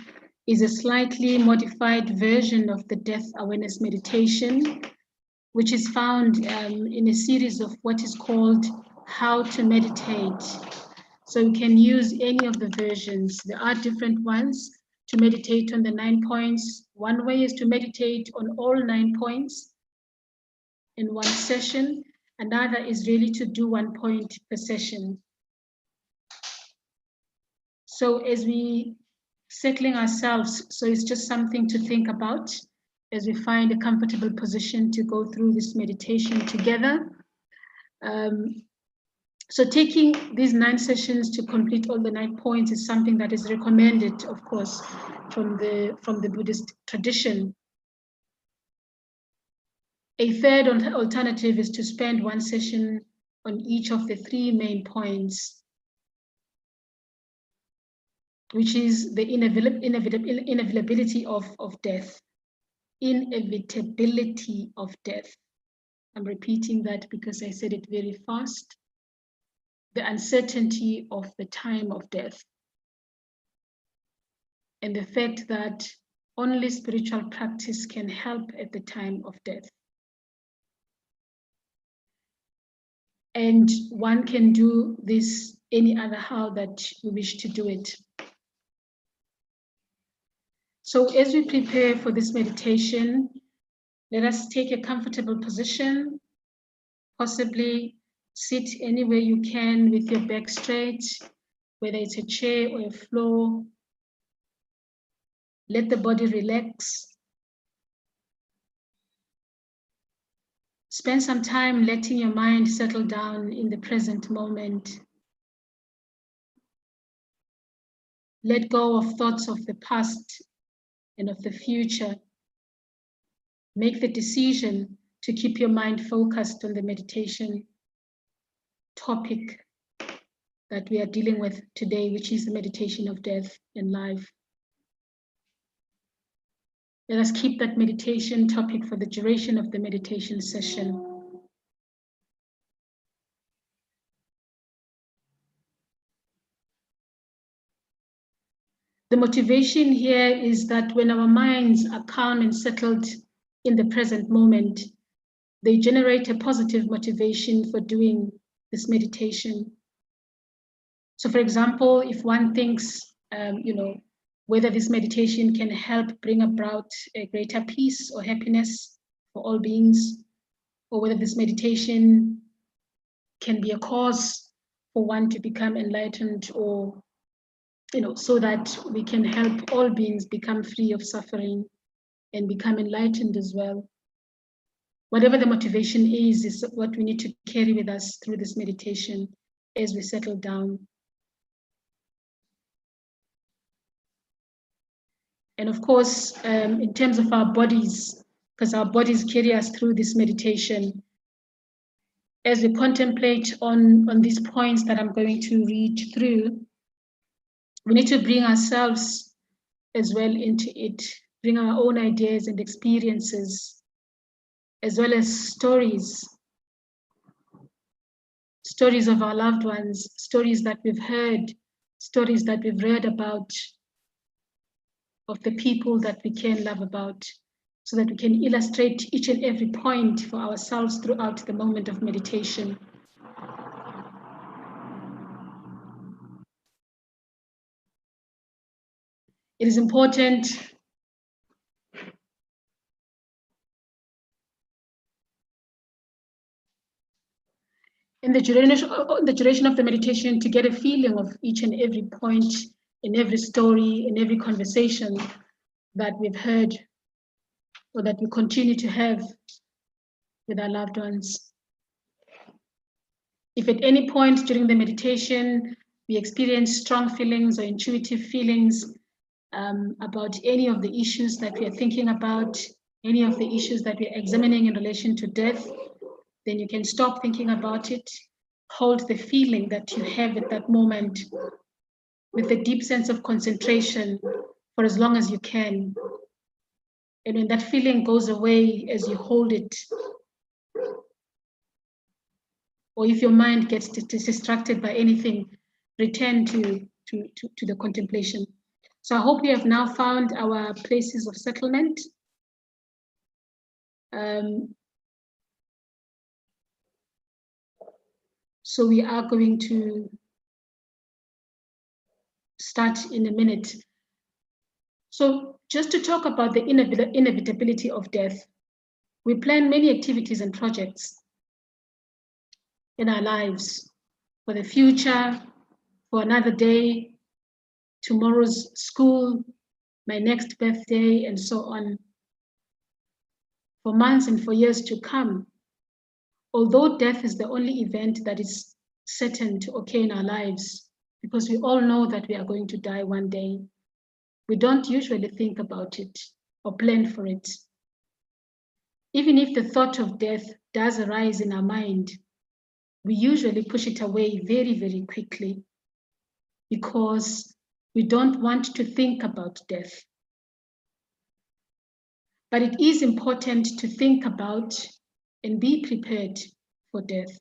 is a slightly modified version of the death awareness meditation, which is found in a series of what is called How to Meditate. So you can use any of the versions. There are different ones to meditate on the 9 points. One way is to meditate on all 9 points in one session. Another is really to do 1 point per session. So as we settling ourselves, so it's just something to think about as we find a comfortable position to go through this meditation together. So taking these 9 sessions to complete all the 9 points is something that is recommended, of course, from the Buddhist tradition. A third alternative is to spend 1 session on each of the 3 main points, which is the inevitability of death. Inevitability of death. I'm repeating that because I said it very fast. The uncertainty of the time of death. And the fact that only spiritual practice can help at the time of death. And one can do this any other how that you wish to do it. So as we prepare for this meditation, let us take a comfortable position, possibly sit anywhere you can with your back straight, whether it's a chair or a floor. Let the body relax. Spend some time letting your mind settle down in the present moment. Let go of thoughts of the past and of the future. Make the decision to keep your mind focused on the meditation topic that we are dealing with today, which is the meditation of death and life. Let us keep that meditation topic for the duration of the meditation session. The motivation here is that when our minds are calm and settled in the present moment, they generate a positive motivation for doing this meditation. So for example, if one thinks, whether this meditation can help bring about a greater peace or happiness for all beings, or whether this meditation can be a cause for one to become enlightened, or so that we can help all beings become free of suffering and become enlightened as well. Whatever the motivation is what we need to carry with us through this meditation as we settle down. And of course, in terms of our bodies, because our bodies carry us through this meditation, as we contemplate on these points that I'm going to read through, we need to bring ourselves as well into it, bring our own ideas and experiences, as well as stories stories of our loved ones, stories that we've heard, stories that we've read about, of the people that we can love about, so that we can illustrate each and every point for ourselves throughout the moment of meditation. It is important in the duration of the meditation to get a feeling of each and every point in every story, in every conversation that we've heard or that we continue to have with our loved ones. If at any point during the meditation we experience strong feelings or intuitive feelings about any of the issues that we are thinking about, any of the issues that we're examining in relation to death, then you can stop thinking about it, hold the feeling that you have at that moment with a deep sense of concentration for as long as you can. And when that feeling goes away as you hold it, or if your mind gets distracted by anything, return to the contemplation. So I hope we have now found our places of settlement. So we are going to start in a minute. So just to talk about the inevitability of death, we plan many activities and projects in our lives for the future, for another day, tomorrow's school, my next birthday, and so on, for months and for years to come. Although death is the only event that is certain to occur in our lives, because we all know that we are going to die one day, we don't usually think about it or plan for it. Even if the thought of death does arise in our mind, we usually push it away very, very quickly because we don't want to think about death. But it is important to think about and be prepared for death.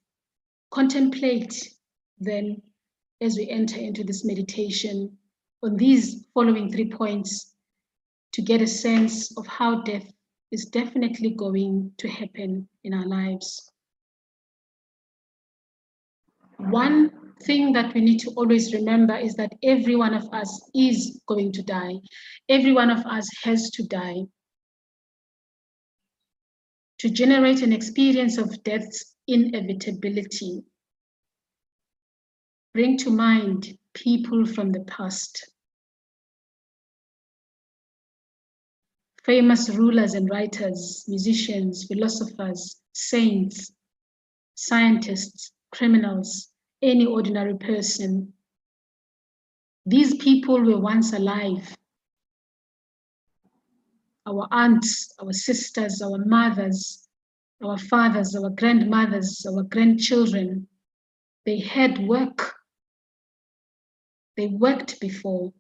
Contemplate then as we enter into this meditation on these following 3 points to get a sense of how death is definitely going to happen in our lives. One thing that we need to always remember is that every one of us is going to die. Every one of us has to die. To generate an experience of death's inevitability, bring to mind people from the past. Famous rulers and writers, musicians, philosophers, saints, scientists, criminals, any ordinary person. These people were once alive. Our aunts, our sisters, our mothers, our fathers, our grandmothers, our grandchildren, they had work. They worked before,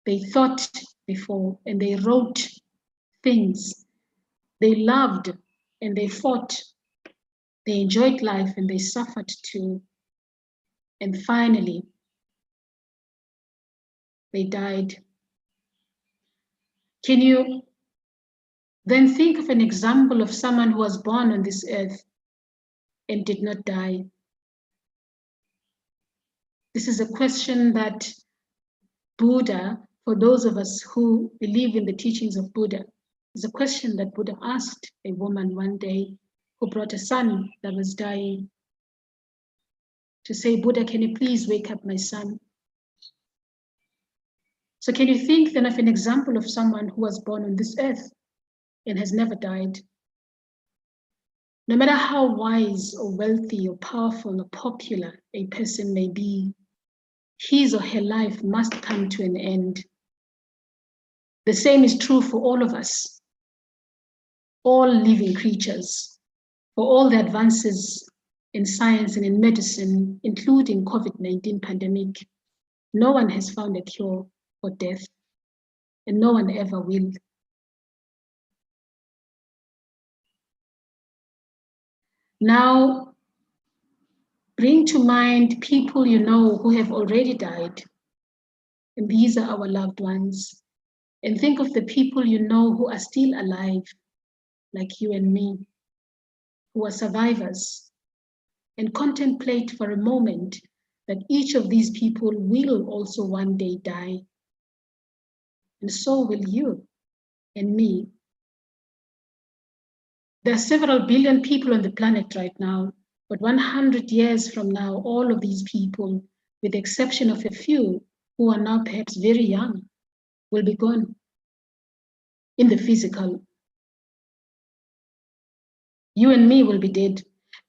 they thought before, and they wrote things. They loved and they fought. They enjoyed life and they suffered too. And finally, they died. Can you then think of an example of someone who was born on this earth and did not die? This is a question that Buddha, for those of us who believe in the teachings of Buddha, is a question that Buddha asked a woman one day who brought a son that was dying to say, Buddha, can you please wake up my son? So can you think then of an example of someone who was born on this earth and has never died? No matter how wise or wealthy or powerful or popular a person may be, his or her life must come to an end. The same is true for all of us, all living creatures, for all the advances in science and in medicine, including COVID-19 pandemic. No one has found a cure for death, and no one ever will. Now, Bring to mind people you know who have already died. And these are our loved ones. And think of the people you know who are still alive, like you and me, who are survivors. And contemplate for a moment that each of these people will also one day die. And so will you and me. There are several billion people on the planet right now, but 100 years from now, all of these people, with the exception of a few who are now perhaps very young, will be gone in the physical. You and me will be dead.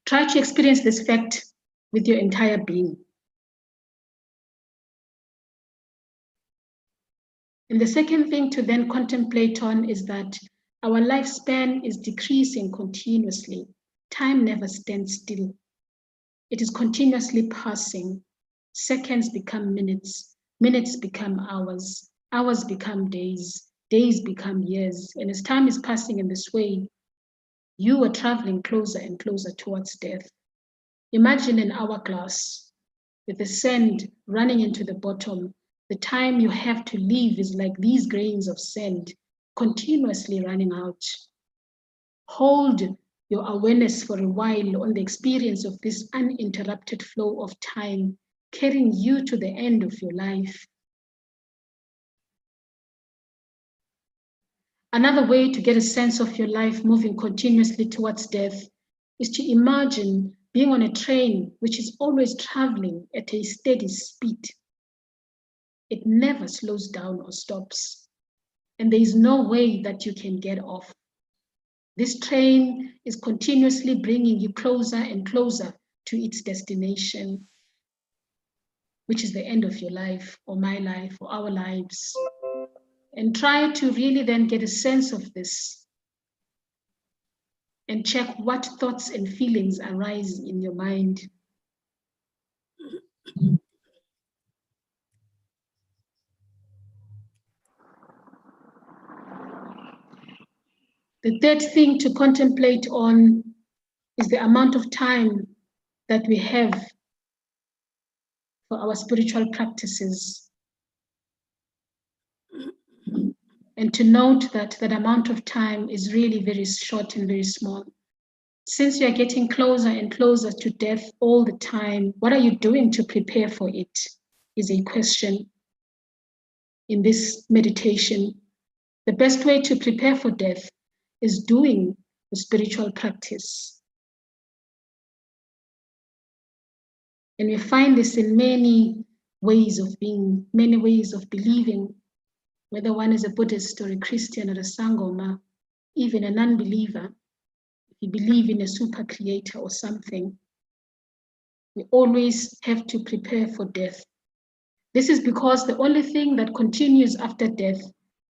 Try to experience this fact with your entire being. And the second thing to then contemplate on is that our lifespan is decreasing continuously. Time never stands still. It is continuously passing. Seconds become minutes, minutes become hours, hours become days, days become years. And as time is passing in this way, you are traveling closer and closer towards death. Imagine an hourglass with the sand running into the bottom. The time you have to leave is like these grains of sand continuously running out. Hold your awareness for a while on the experience of this uninterrupted flow of time, carrying you to the end of your life. Another way to get a sense of your life moving continuously towards death is to imagine being on a train which is always traveling at a steady speed. It never slows down or stops, and there is no way that you can get off. This train is continuously bringing you closer and closer to its destination, which is the end of your life, or my life, or our lives. And try to really then get a sense of this and check what thoughts and feelings arise in your mind. The third thing to contemplate on is the amount of time that we have for our spiritual practices. And to note that that amount of time is really very short and very small. Since you're getting closer and closer to death all the time, what are you doing to prepare for it is a question in this meditation. The best way to prepare for death is doing the spiritual practice. And we find this in many ways of being, many ways of believing, whether one is a Buddhist or a Christian or a Sangoma, even a non-believer. If you believe in a super creator or something, we always have to prepare for death. This is because the only thing that continues after death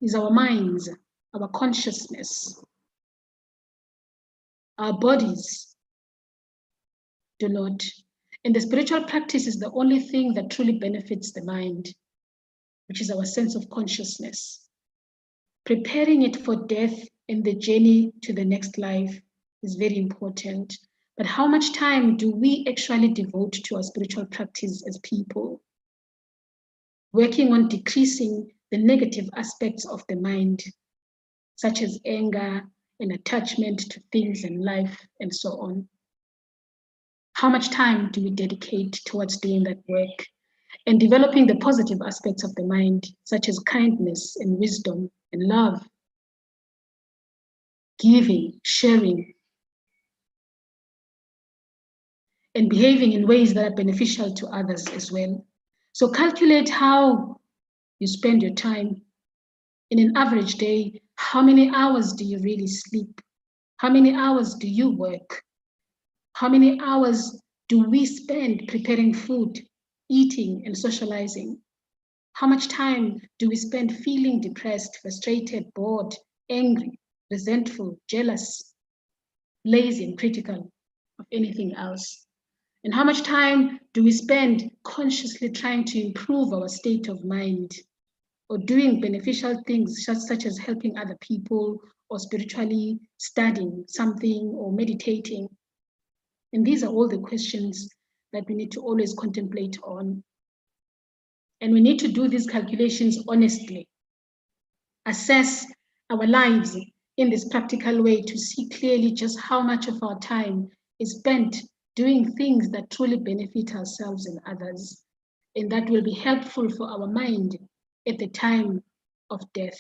is our minds, our consciousness. Our bodies do not. And the spiritual practice is the only thing that truly benefits the mind, which is our sense of consciousness. Preparing it for death and the journey to the next life is very important. But how much time do we actually devote to our spiritual practice as people? Working on decreasing the negative aspects of the mind, such as anger and attachment to things and life and so on. How much time do we dedicate towards doing that work and developing the positive aspects of the mind, such as kindness and wisdom and love, giving, sharing, and behaving in ways that are beneficial to others as well? So calculate how you spend your time. In an average day, how many hours do you really sleep? How many hours do you work? How many hours do we spend preparing food, eating, and socializing? How much time do we spend feeling depressed, frustrated, bored, angry, resentful, jealous, lazy, and critical of anything else? And how much time do we spend consciously trying to improve our state of mind or doing beneficial things such as helping other people or spiritually studying something or meditating? And these are all the questions that we need to always contemplate on. And we need to do these calculations honestly, assess our lives in this practical way to see clearly just how much of our time is spent doing things that truly benefit ourselves and others, and that will be helpful for our mind at the time of death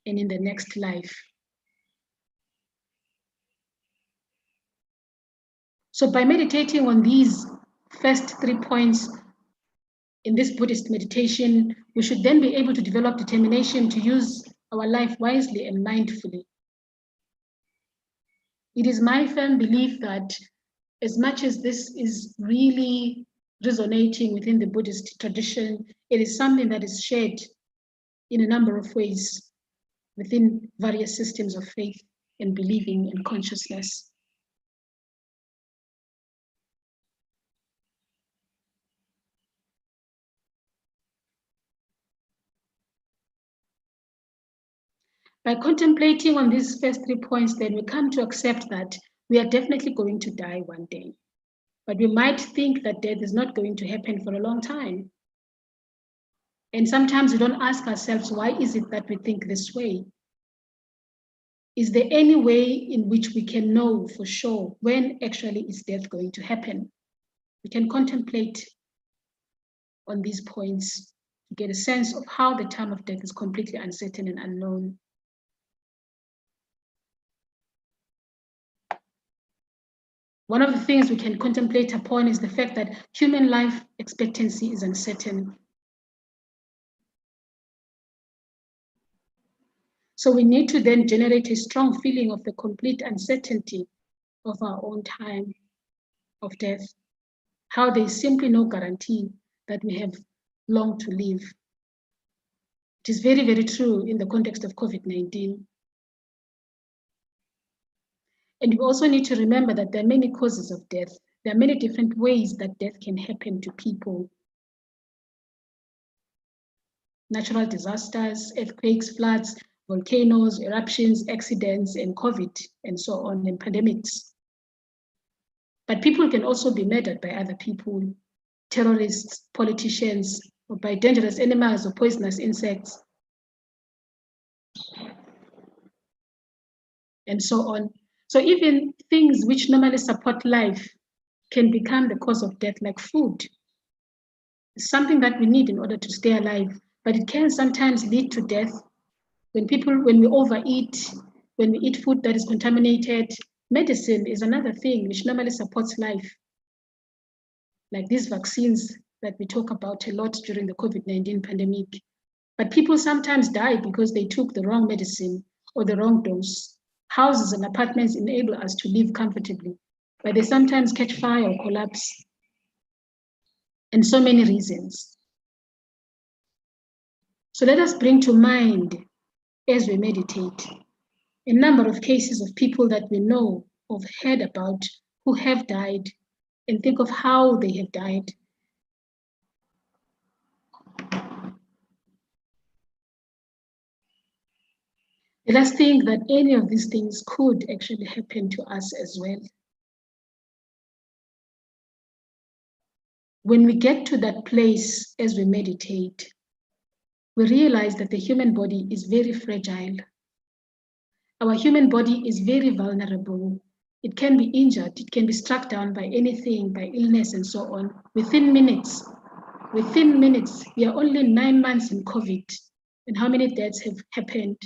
and in the next life. So by meditating on these first 3 points in this Buddhist meditation, we should then be able to develop determination to use our life wisely and mindfully. It is my firm belief that as much as this is really resonating within the Buddhist tradition, it is something that is shared in a number of ways within various systems of faith and believing and consciousness. By contemplating on these first 3 points, then we come to accept that we are definitely going to die one day. But we might think that death is not going to happen for a long time. And sometimes we don't ask ourselves, why is it that we think this way? Is there any way in which we can know for sure when actually is death going to happen? We can contemplate on these points to get a sense of how the time of death is completely uncertain and unknown. One of the things we can contemplate upon is the fact that human life expectancy is uncertain. So we need to then generate a strong feeling of the complete uncertainty of our own time of death, how there is simply no guarantee that we have long to live. It is very, very true in the context of COVID-19. And we also need to remember that there are many causes of death. There are many different ways that death can happen to people. Natural disasters, earthquakes, floods, volcanoes, eruptions, accidents, and COVID, and so on, and pandemics. But people can also be murdered by other people, terrorists, politicians, or by dangerous animals or poisonous insects, and so on. So even things which normally support life can become the cause of death, like food. It's something that we need in order to stay alive, but it can sometimes lead to death when we overeat, when we eat food that is contaminated. Medicine is another thing which normally supports life, like these vaccines that we talk about a lot during the COVID-19 pandemic. But people sometimes die because they took the wrong medicine or the wrong dose. Houses and apartments enable us to live comfortably, but they sometimes catch fire or collapse, and so many reasons. So let us bring to mind, as we meditate, a number of cases of people that we know or heard about who have died, and think of how they have died. Let us think that any of these things could actually happen to us as well. When we get to that place as we meditate, we realize that the human body is very fragile. Our human body is very vulnerable. It can be injured, it can be struck down by anything, by illness and so on, within minutes. Within minutes, we are only 9 months in COVID, and how many deaths have happened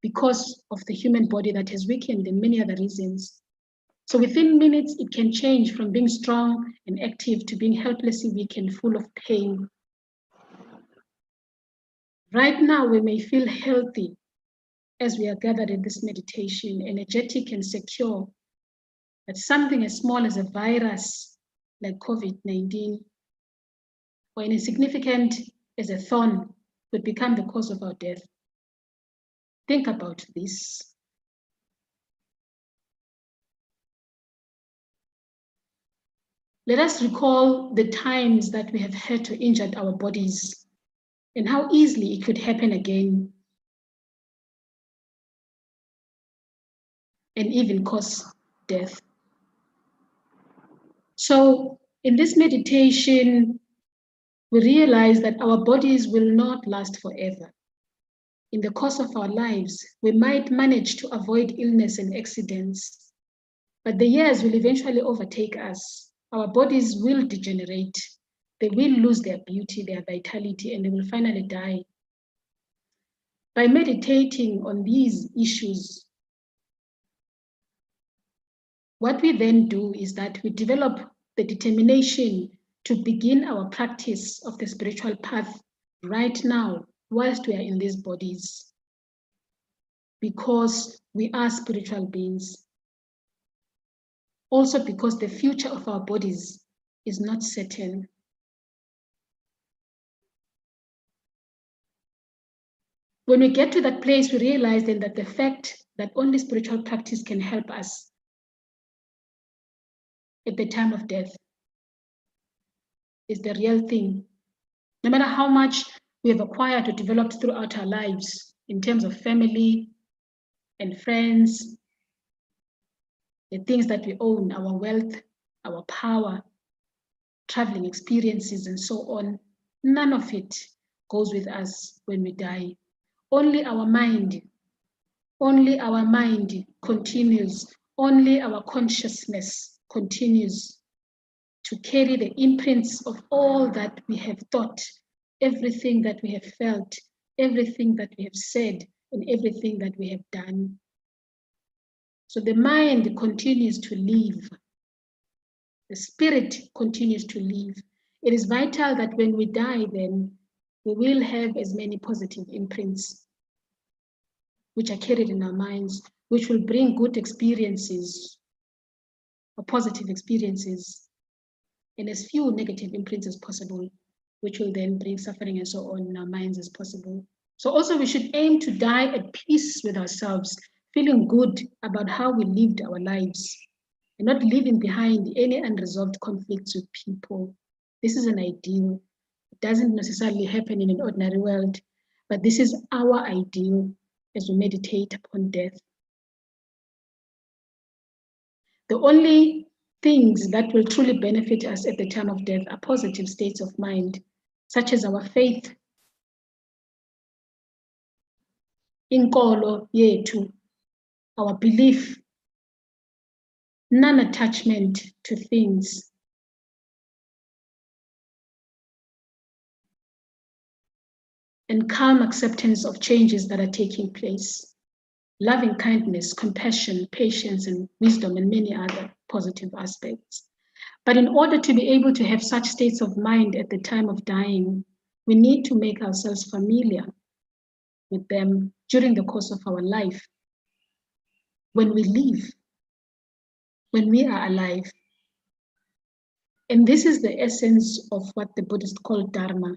because of the human body that has weakened and many other reasons. So within minutes, it can change from being strong and active to being helplessly weak and full of pain. Right now, we may feel healthy as we are gathered in this meditation, energetic and secure, but something as small as a virus like COVID-19 or insignificant as a thorn could become the cause of our death. Think about this. Let us recall the times that we have had to injure our bodies and how easily it could happen again and even cause death. So In this meditation, we realize that our bodies will not last forever. In the course of our lives, we might manage to avoid illness and accidents, but the years will eventually overtake us. Our bodies will degenerate. They will lose their beauty, their vitality, and they will finally die. By meditating on these issues, what we then do is that we develop the determination to begin our practice of the spiritual path right now, whilst we are in these bodies, because we are spiritual beings. Also because the future of our bodies is not certain. When we get to that place, we realize then that the fact that only spiritual practice can help us at the time of death is the real thing. No matter how much we have acquired or developed throughout our lives in terms of family and friends, the things that we own, our wealth, our power, traveling experiences, and so on, none of it goes with us when we die. Only our mind continues, only our consciousness continues to carry the imprints of all that we have thought, everything that we have felt, everything that we have said, and everything that we have done. So the mind continues to live. The spirit continues to live. It is vital that when we die, then we will have as many positive imprints which are carried in our minds, which will bring good experiences or positive experiences, and as few negative imprints as possible, which will then bring suffering and so on in our minds as possible. So also we should aim to die at peace with ourselves, feeling good about how we lived our lives, and not leaving behind any unresolved conflicts with people. This is an ideal. It doesn't necessarily happen in an ordinary world, but this is our ideal as we meditate upon death. The only things that will truly benefit us at the time of death are positive states of mind, such as our faith, inkolo yethu, our belief, non-attachment to things, and calm acceptance of changes that are taking place, loving kindness, compassion, patience, and wisdom, and many other positive aspects. But in order to be able to have such states of mind at the time of dying, we need to make ourselves familiar with them during the course of our life, when we live, when we are alive. And this is the essence of what the Buddhists call Dharma.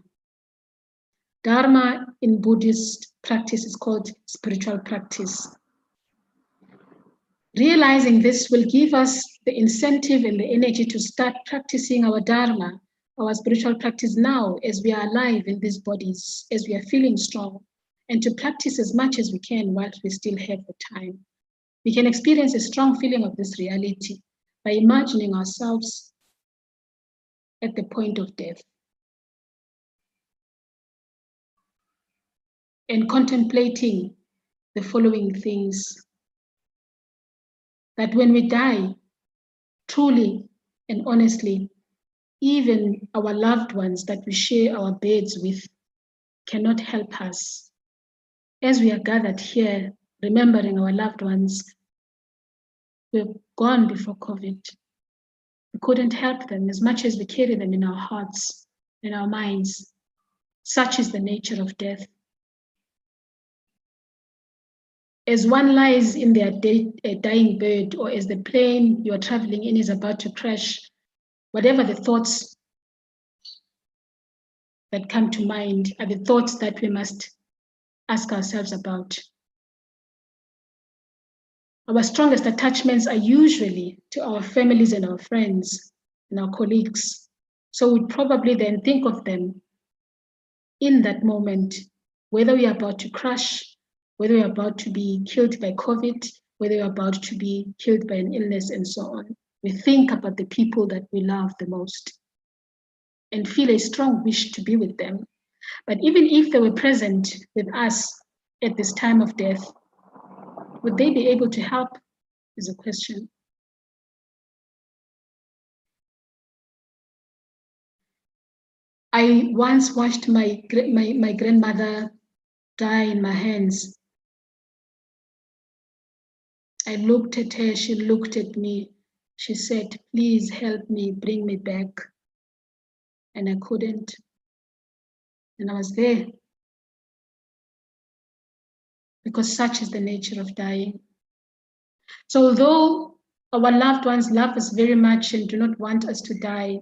Dharma in Buddhist practice is called spiritual practice. Realizing this will give us the incentive and the energy to start practicing our Dharma, our spiritual practice now as we are alive in these bodies, as we are feeling strong, and to practice as much as we can whilst we still have the time. We can experience a strong feeling of this reality by imagining ourselves at the point of death and contemplating the following things: that when we die, truly and honestly, even our loved ones that we share our beds with cannot help us. As we are gathered here, remembering our loved ones who have gone before COVID, we couldn't help them as much as we carry them in our hearts, in our minds. Such is the nature of death. As one lies in their dying bed, or as the plane you are traveling in is about to crash, whatever the thoughts that come to mind are the thoughts that we must ask ourselves about. Our strongest attachments are usually to our families and our friends and our colleagues. So we'd probably then think of them in that moment, whether we are about to crash, whether we are about to be killed by COVID, whether we are about to be killed by an illness, and so on. We think about the people that we love the most and feel a strong wish to be with them. But even if they were present with us at this time of death, would they be able to help is a question. I once watched my grandmother die in my hands. I looked at her, she looked at me. She said, please help me, bring me back. And I couldn't. And I was there. Because such is the nature of dying. So although our loved ones love us very much and do not want us to die,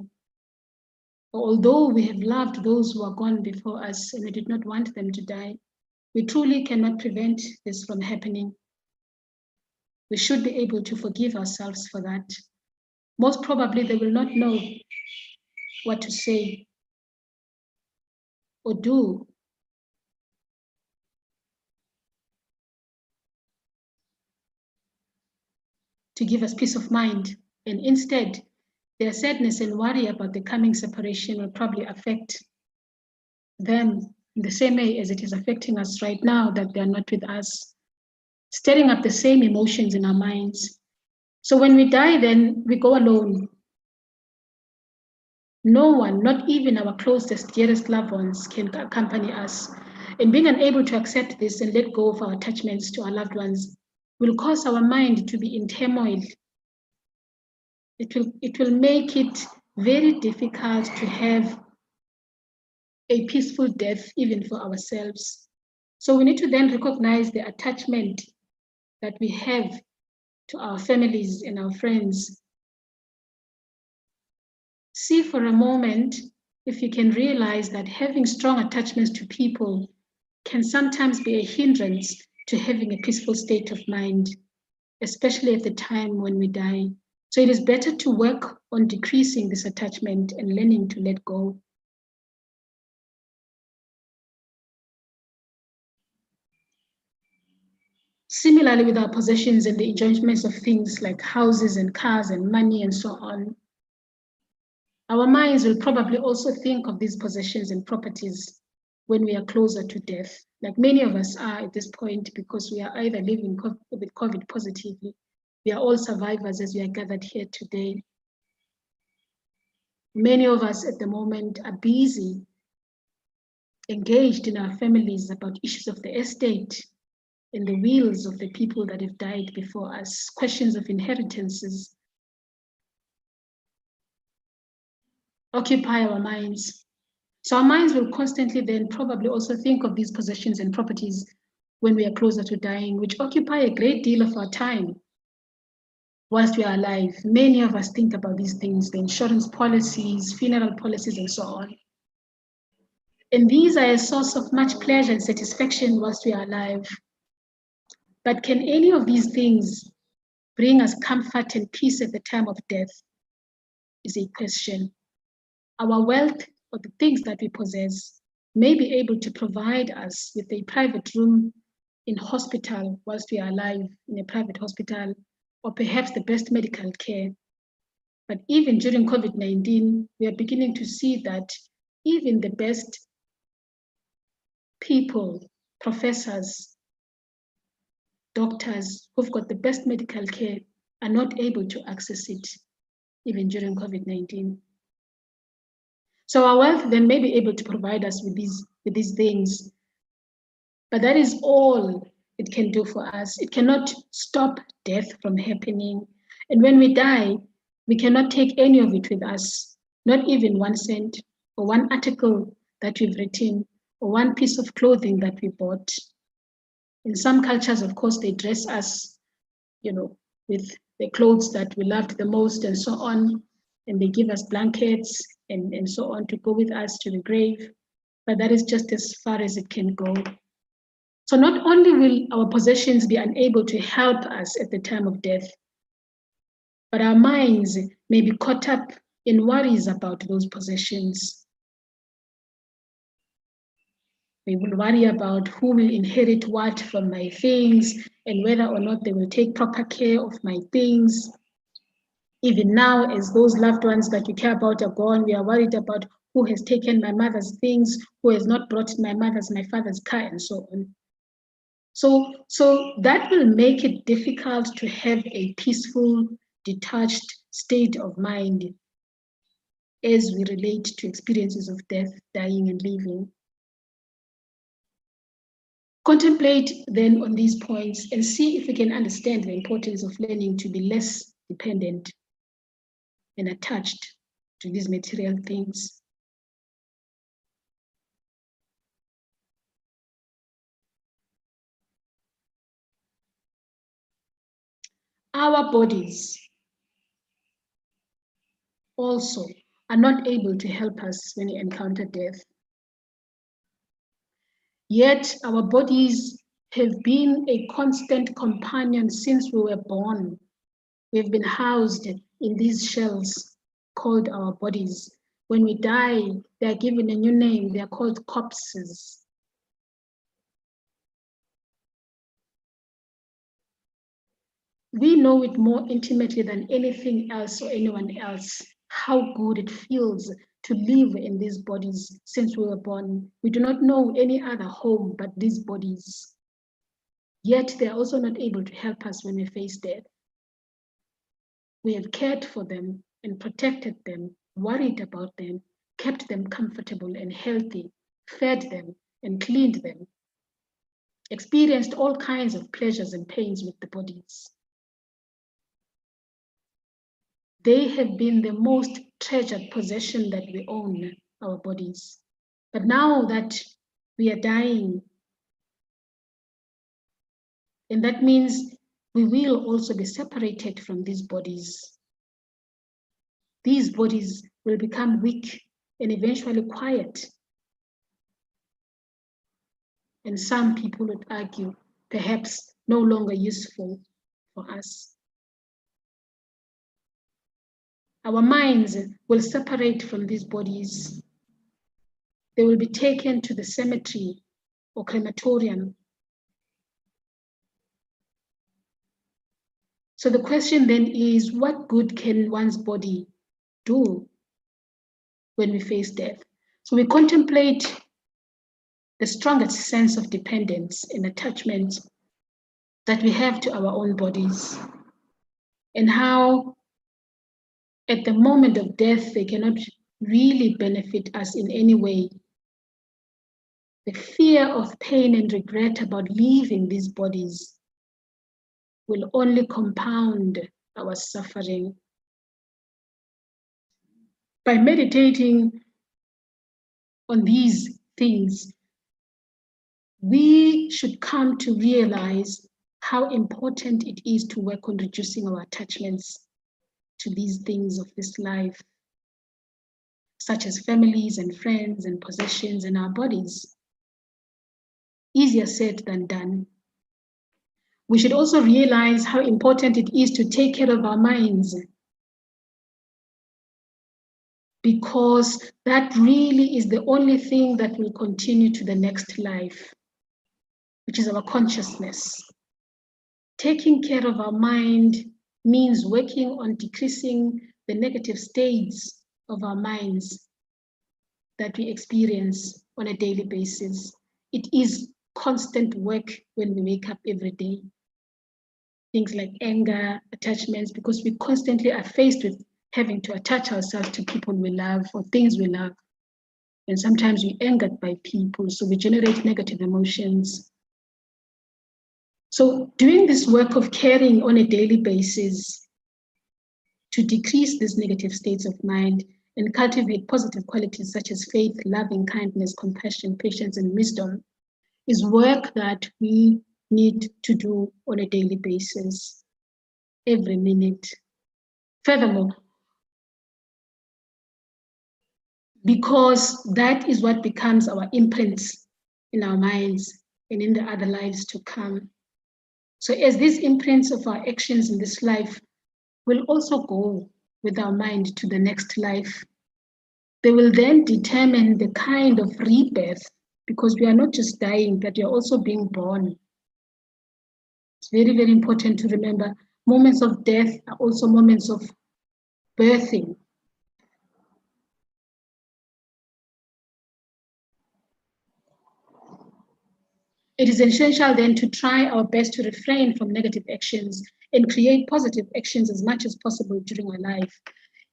although we have loved those who are gone before us and we did not want them to die, we truly cannot prevent this from happening. We should be able to forgive ourselves for that. Most probably they will not know what to say or do. To give us peace of mind. And instead, their sadness and worry about the coming separation will probably affect them in the same way as it is affecting us right now that they are not with us, stirring up the same emotions in our minds. So when we die, then we go alone. No one, not even our closest, dearest loved ones, can accompany us. And being unable to accept this and let go of our attachments to our loved ones will cause our mind to be in turmoil. It will make it very difficult to have a peaceful death, even for ourselves. So we need to then recognize the attachment that we have to our families and our friends. See for a moment if you can realize that having strong attachments to people can sometimes be a hindrance to having a peaceful state of mind, especially at the time when we die. So it is better to work on decreasing this attachment and learning to let go. Similarly, with our possessions and the enjoyments of things like houses and cars and money and so on, our minds will probably also think of these possessions and properties when we are closer to death, like many of us are at this point, because we are either living with COVID positively. We are all survivors as we are gathered here today. Many of us at the moment are busy, engaged in our families about issues of the estate and the wills of the people that have died before us, questions of inheritances occupy our minds. So our minds will constantly then probably also think of these possessions and properties when we are closer to dying, which occupy a great deal of our time whilst we are alive. Many of us think about these things, the insurance policies, funeral policies, and so on. And these are a source of much pleasure and satisfaction whilst we are alive. But can any of these things bring us comfort and peace at the time of death is a question. Our wealth or the things that we possess may be able to provide us with a private room in hospital whilst we are alive, in a private hospital, or perhaps the best medical care. But even during COVID-19, we are beginning to see that even the best people, professors, doctors who've got the best medical care are not able to access it, even during COVID-19. So our wealth then may be able to provide us with these things, but that is all it can do for us. It cannot stop death from happening. And when we die, we cannot take any of it with us, not even 1 cent or one article that we've written or one piece of clothing that we bought. In some cultures, of course, they dress us, with the clothes that we loved the most and so on, and they give us blankets and so on to go with us to the grave, but that is just as far as it can go. So not only will our possessions be unable to help us at the time of death, but our minds may be caught up in worries about those possessions. We will worry about who will inherit what from my things and whether or not they will take proper care of my things. Even now, as those loved ones that we care about are gone, we are worried about who has taken my mother's things, who has not brought my father's car, and so on. So that will make it difficult to have a peaceful, detached state of mind as we relate to experiences of death, dying, and living. Contemplate then on these points and see if we can understand the importance of learning to be less dependent and attached to these material things. Our bodies also are not able to help us when we encounter death. Yet our bodies have been a constant companion since we were born. We've been housed in these shells called our bodies. When we die, they're given a new name. They're called corpses. We know it more intimately than anything else or anyone else, how good it feels to live in these bodies since we were born. We do not know any other home but these bodies. Yet they are also not able to help us when we face death. We have cared for them and protected them, worried about them, kept them comfortable and healthy, fed them and cleaned them, experienced all kinds of pleasures and pains with the bodies. They have been the most treasured possession that we own, our bodies. But now that we are dying, and that means we will also be separated from these bodies. These bodies will become weak and eventually quiet. And some people would argue, perhaps no longer useful for us. Our minds will separate from these bodies. They will be taken to the cemetery or crematorium. So the question then is, what good can one's body do when we face death? So we contemplate the strongest sense of dependence and attachment that we have to our own bodies, and how at the moment of death, they cannot really benefit us in any way. The fear of pain and regret about leaving these bodies will only compound our suffering. By meditating on these things, we should come to realize how important it is to work on reducing our attachments to these things of this life, such as families and friends and possessions and our bodies. Easier said than done. We should also realize how important it is to take care of our minds, because that really is the only thing that will continue to the next life, which is our consciousness. Taking care of our mind means working on decreasing the negative states of our minds that we experience on a daily basis. It is constant work when we wake up every day. Things like anger, attachments, because we constantly are faced with having to attach ourselves to people we love or things we love. And sometimes we're angered by people, so we generate negative emotions. So doing this work of caring on a daily basis to decrease these negative states of mind and cultivate positive qualities such as faith, loving kindness, compassion, patience, and wisdom is work that we need to do on a daily basis, every minute. Furthermore, because that is what becomes our imprints in our minds and in the other lives to come. So as these imprints of our actions in this life will also go with our mind to the next life, they will then determine the kind of rebirth, because we are not just dying, but we are also being born. It's very, very important to remember moments of death are also moments of birthing. It is essential then to try our best to refrain from negative actions and create positive actions as much as possible during our life.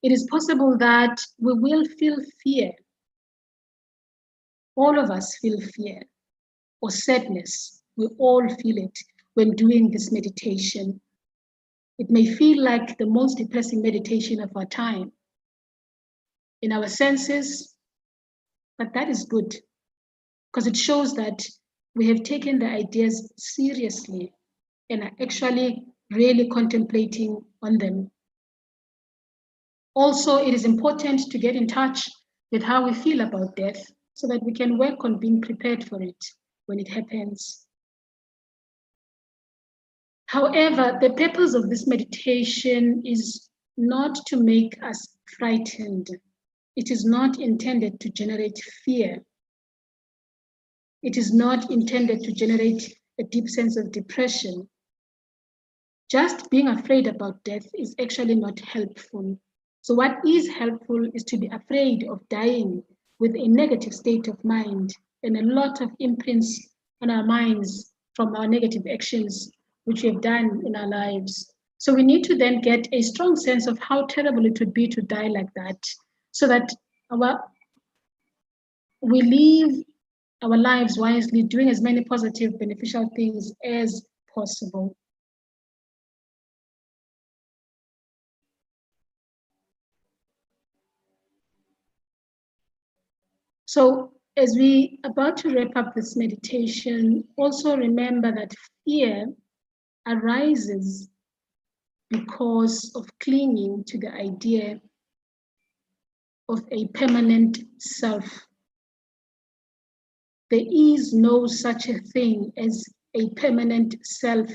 It is possible that we will feel fear. All of us feel fear or sadness. We all feel it when doing this meditation. It may feel like the most depressing meditation of our time in our senses, but that is good because it shows that we have taken the ideas seriously and are actually really contemplating on them. Also, it is important to get in touch with how we feel about death so that we can work on being prepared for it when it happens. However, the purpose of this meditation is not to make us frightened. It is not intended to generate fear. It is not intended to generate a deep sense of depression. Just being afraid about death is actually not helpful. So what is helpful is to be afraid of dying with a negative state of mind and a lot of imprints on our minds from our negative actions which we have done in our lives. So we need to then get a strong sense of how terrible it would be to die like that, so that we live our lives wisely, doing as many positive, beneficial things as possible. So as we about to wrap up this meditation, also remember that fear arises because of clinging to the idea of a permanent self. There is no such a thing as a permanent self.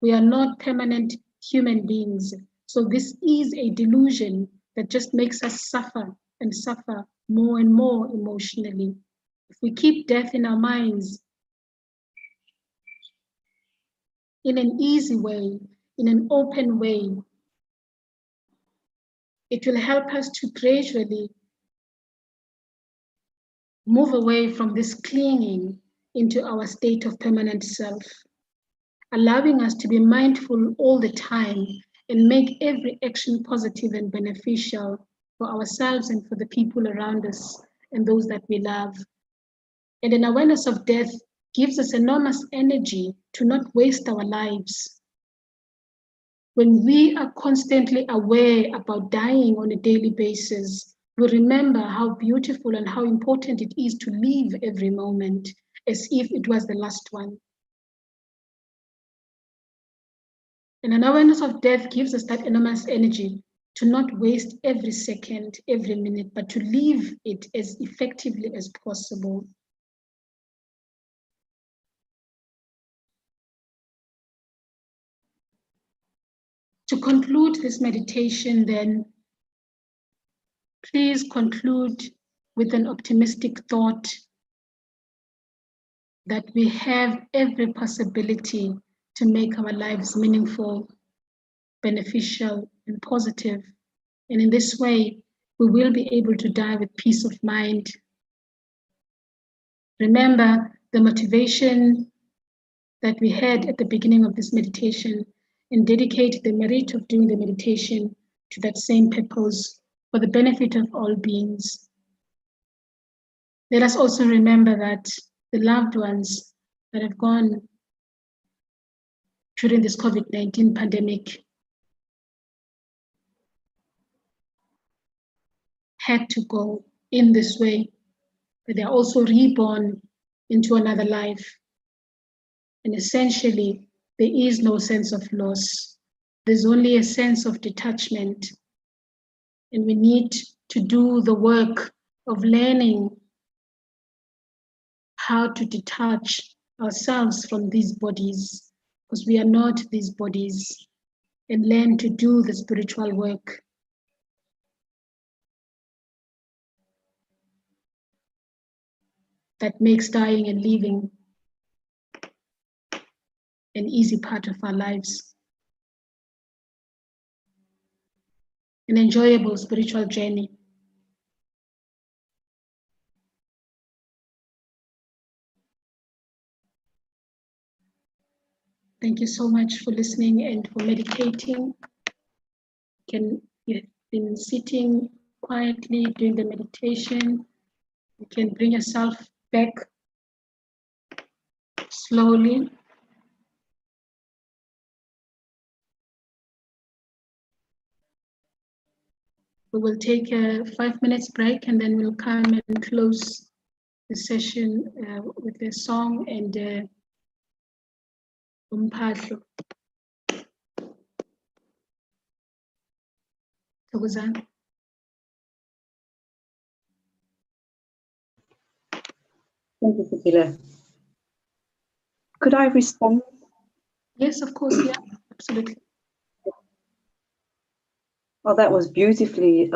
We are not permanent human beings. So this is a delusion that just makes us suffer and suffer more and more emotionally. If we keep death in our minds in an easy way, in an open way, it will help us to gradually move away from this clinging into our state of permanent self, allowing us to be mindful all the time and make every action positive and beneficial for ourselves and for the people around us and those that we love. And an awareness of death gives us enormous energy to not waste our lives. When we are constantly aware about dying on a daily basis, we remember how beautiful and how important it is to live every moment as if it was the last one. And an awareness of death gives us that enormous energy to not waste every second, every minute, but to live it as effectively as possible. To conclude this meditation, then, please conclude with an optimistic thought that we have every possibility to make our lives meaningful, beneficial, and positive. And in this way, we will be able to die with peace of mind. Remember the motivation that we had at the beginning of this meditation and dedicate the merit of doing the meditation to that same purpose for the benefit of all beings. Let us also remember that the loved ones that have gone during this COVID-19 pandemic had to go in this way, but they are also reborn into another life. And essentially, there is no sense of loss. There's only a sense of detachment. And we need to do the work of learning how to detach ourselves from these bodies, because we are not these bodies, and learn to do the spiritual work. That makes dying and living an easy part of our lives. an enjoyable spiritual journey. Thank you so much for listening and for meditating. You've been sitting quietly doing the meditation. You can bring yourself back slowly. We will take a 5 minutes break and then we'll come and close the session with a song and umphahlo. Thokozani. Thank you, Fikile. Could I respond? Yes, of course, yeah, absolutely. Oh, that was beautifully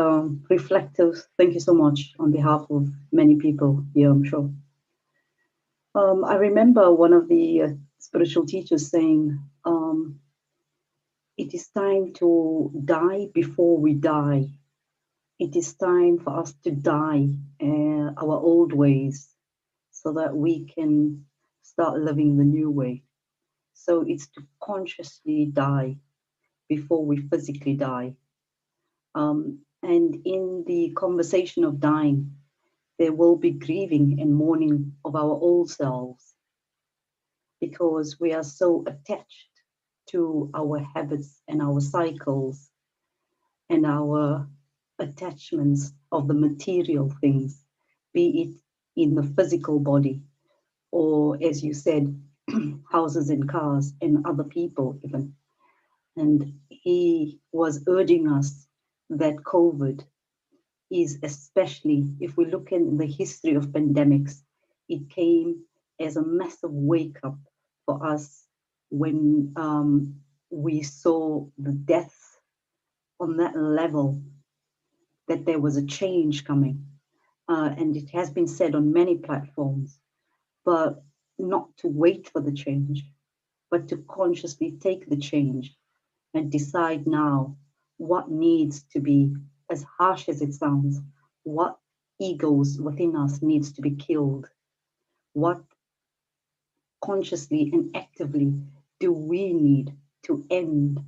reflective. Thank you so much on behalf of many people here, I'm sure. I remember one of the spiritual teachers saying, it is time to die before we die. It is time for us to die our old ways so that we can start living the new way. So it's to consciously die before we physically die. And in the conversation of dying, there will be grieving and mourning of our old selves because we are so attached to our habits and our cycles and our attachments of the material things, be it in the physical body or, as you said, houses and cars and other people even. And he was urging us that COVID is, especially if we look in the history of pandemics, it came as a massive wake up for us when we saw the deaths on that level, that there was a change coming. And it has been said on many platforms, but not to wait for the change, but to consciously take the change and decide now what needs to be, as harsh as it sounds, what egos within us needs to be killed. What consciously and actively do we need to end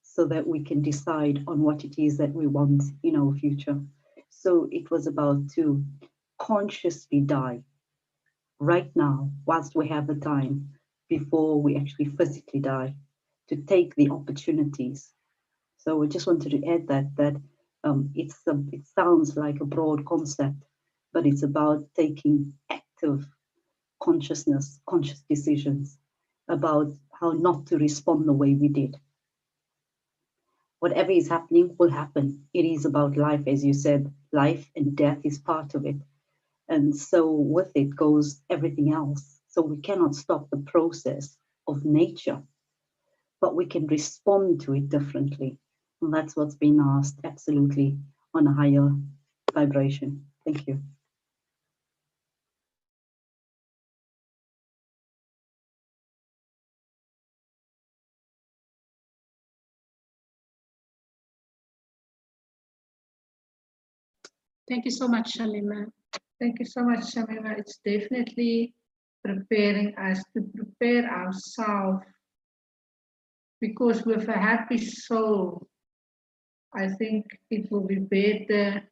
so that we can decide on what it is that we want in our future. So it was about to consciously die right now, whilst we have the time, before we actually physically die, to take the opportunities. So I just wanted to add that it sounds like a broad concept, but it's about taking active consciousness, conscious decisions about how not to respond the way we did. Whatever is happening will happen. It is about life, as you said. Life and death is part of it. And so with it goes everything else. So we cannot stop the process of nature, but we can respond to it differently. And that's what's been asked, absolutely, on a higher vibration. Thank you. Thank you so much, Shamima. Thank you so much, Shamima. It's definitely preparing us to prepare ourselves, because with a happy soul, I think it will be better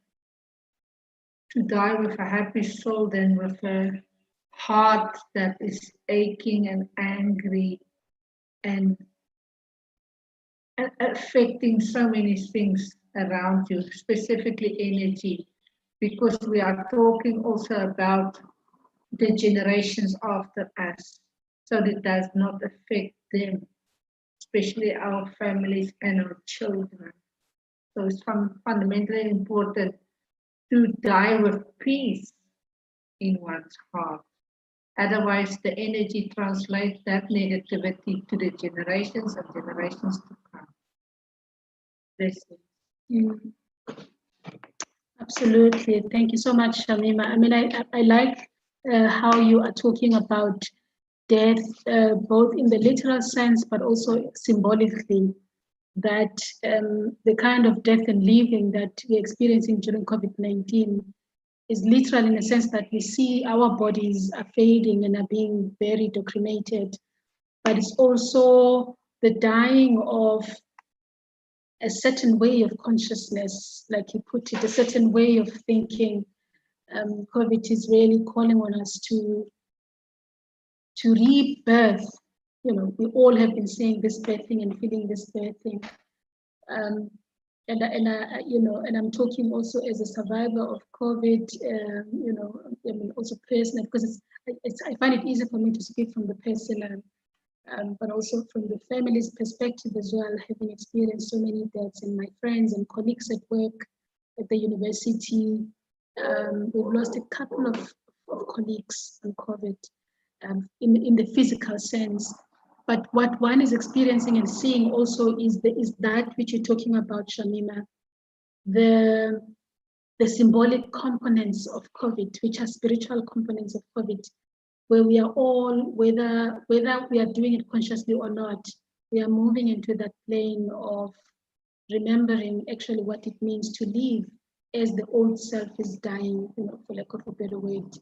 to die with a happy soul than with a heart that is aching and angry and affecting so many things around you, specifically energy, because we are talking also about the generations after us, so that does not affect them, especially our families and our children. So it's fundamentally important to die with peace in one's heart. Otherwise, the energy translates that negativity to the generations and generations to come. Absolutely. Thank you so much, Shamima. I mean, I like how you are talking about death, both in the literal sense, but also symbolically, that the kind of death and living that we're experiencing during COVID-19 is literal in the sense that we see our bodies are fading and are being buried or cremated, but it's also the dying of a certain way of consciousness, like you put it, a certain way of thinking. COVID is really calling on us to rebirth. You know, we all have been saying this birthing and feeling this birthing. And I'm talking also as a survivor of COVID, you know, I mean, also personal, because I find it easy for me to speak from the personal, but also from the family's perspective as well, having experienced so many deaths, and my friends and colleagues at work, at the university. We've lost a couple of colleagues on COVID in the physical sense. But what one is experiencing and seeing also is that which you're talking about, Shamima, the symbolic components of COVID, which are spiritual components of COVID, where we are all, whether we are doing it consciously or not, we are moving into that plane of remembering actually what it means to live as the old self is dying, you know, for lack of a better word.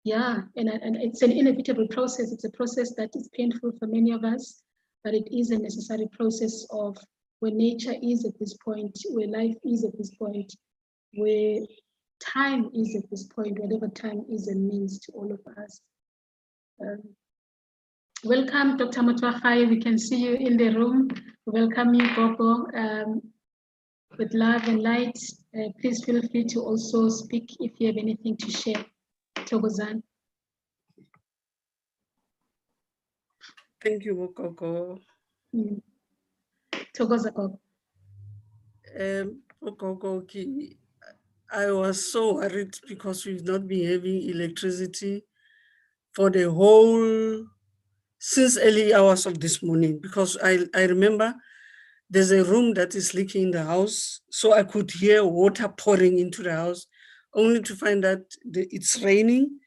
Yeah, and it's an inevitable process. It's a process that is painful for many of us, but it is a necessary process of where nature is at this point, where life is at this point, where time is at this point, whatever time is and means to all of us. Welcome, Dr. Mutwafai. We can see you in the room. Welcome you, Gogo, with love and light. Please feel free to also speak if you have anything to share. Togozan. Thank you, Gogo. Togoza Gogo. Gogo, I was so worried because we've not been having electricity for the whole, since early hours of this morning, because I remember there's a room that is leaking in the house, so I could hear water pouring into the house, only to find that it's raining,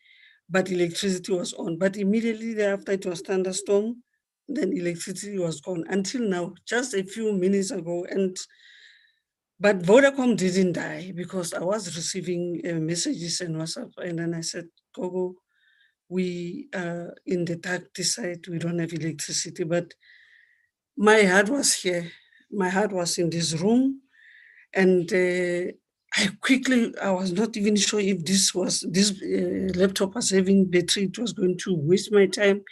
but electricity was on. But immediately thereafter it was thunderstorm, then electricity was gone until now, just a few minutes ago. But Vodacom didn't die because I was receiving messages and WhatsApp, and then I said, Gogo, we in the dark this side, we don't have electricity, but my heart was here. My heart was in this room, and I was not even sure if this laptop was having battery, it was going to waste my time.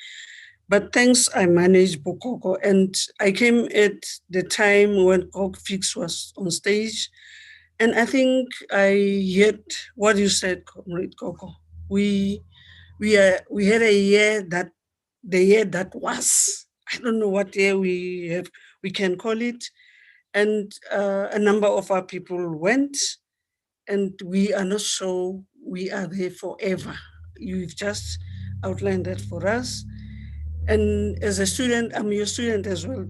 But thanks, I managed Bokoko, and I came at the time when Kok Fix was on stage, and I think I heard what you said, Comrade Koko. We had a year that the year that was. I don't know what year we can call it, and a number of our people went, and we are not sure we are there forever. You've just outlined that for us. And as a student, I'm your student as well,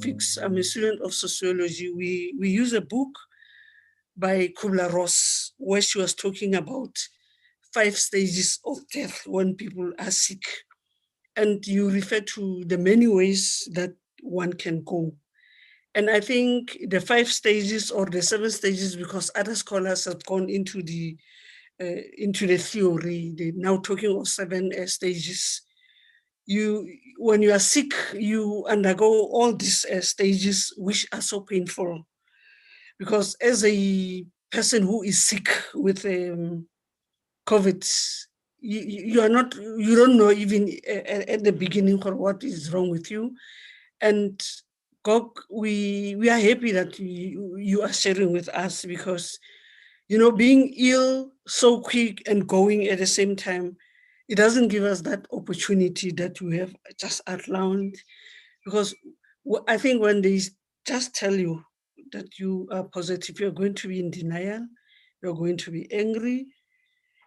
Fix. I'm a student of sociology. We use a book by Kubler-Ross where she was talking about 5 stages of death when people are sick. And you refer to the many ways that one can go. And I think the 5 stages or the 7 stages, because other scholars have gone into the theory, they're now talking of 7 stages. When you are sick, you undergo all these stages, which are so painful. Because as a person who is sick with COVID, you don't know even at the beginning what is wrong with you. And Gog, we are happy that you are sharing with us, because, you know, being ill so quick and going at the same time, it doesn't give us that opportunity that we have just outlined. Because I think when they just tell you that you are positive, you're going to be in denial, you're going to be angry,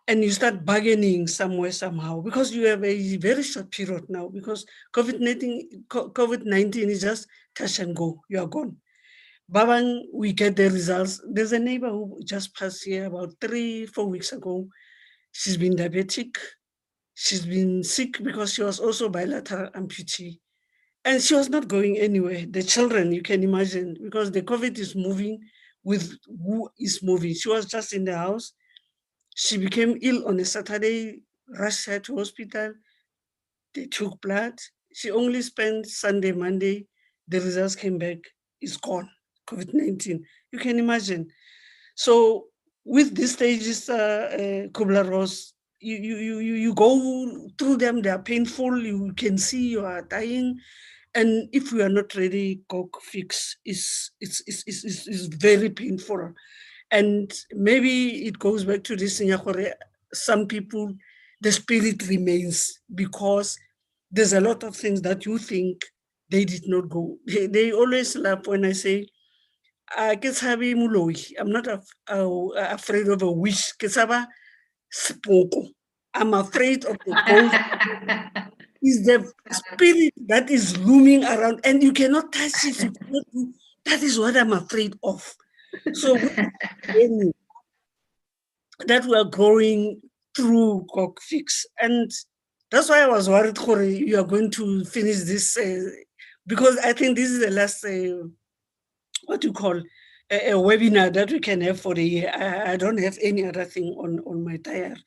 and you start bargaining somewhere, somehow, because you have a very short period now, because COVID-19 is just touch and go, you are gone. Babang, we get the results. There's a neighbor who just passed here about 3-4 weeks ago. She's been diabetic. She's been sick because she was also bilateral amputee. And she was not going anywhere. The children, you can imagine, because the COVID is moving with who is moving. She was just in the house. She became ill on a Saturday, rushed her to hospital. They took blood. She only spent Sunday, Monday. The results came back. It's gone. COVID-19. You can imagine. So with these stages, Kubler-Ross, you go through them. They are painful. You can see you are dying. And if we are not ready, cock fix is very painful. And maybe it goes back to this thing, some people, the spirit remains because there's a lot of things that you think they did not go. They always laugh when I say, I'm not afraid of a wish. I'm afraid of the ghost. Is the spirit that is looming around and you cannot touch it. You cannot do, that is what I'm afraid of. So that we are going through cock fix. And that's why I was worried, Corey, you are going to finish this because I think this is the last, what you call, a webinar that we can have for the year. I don't have any other thing on my diary.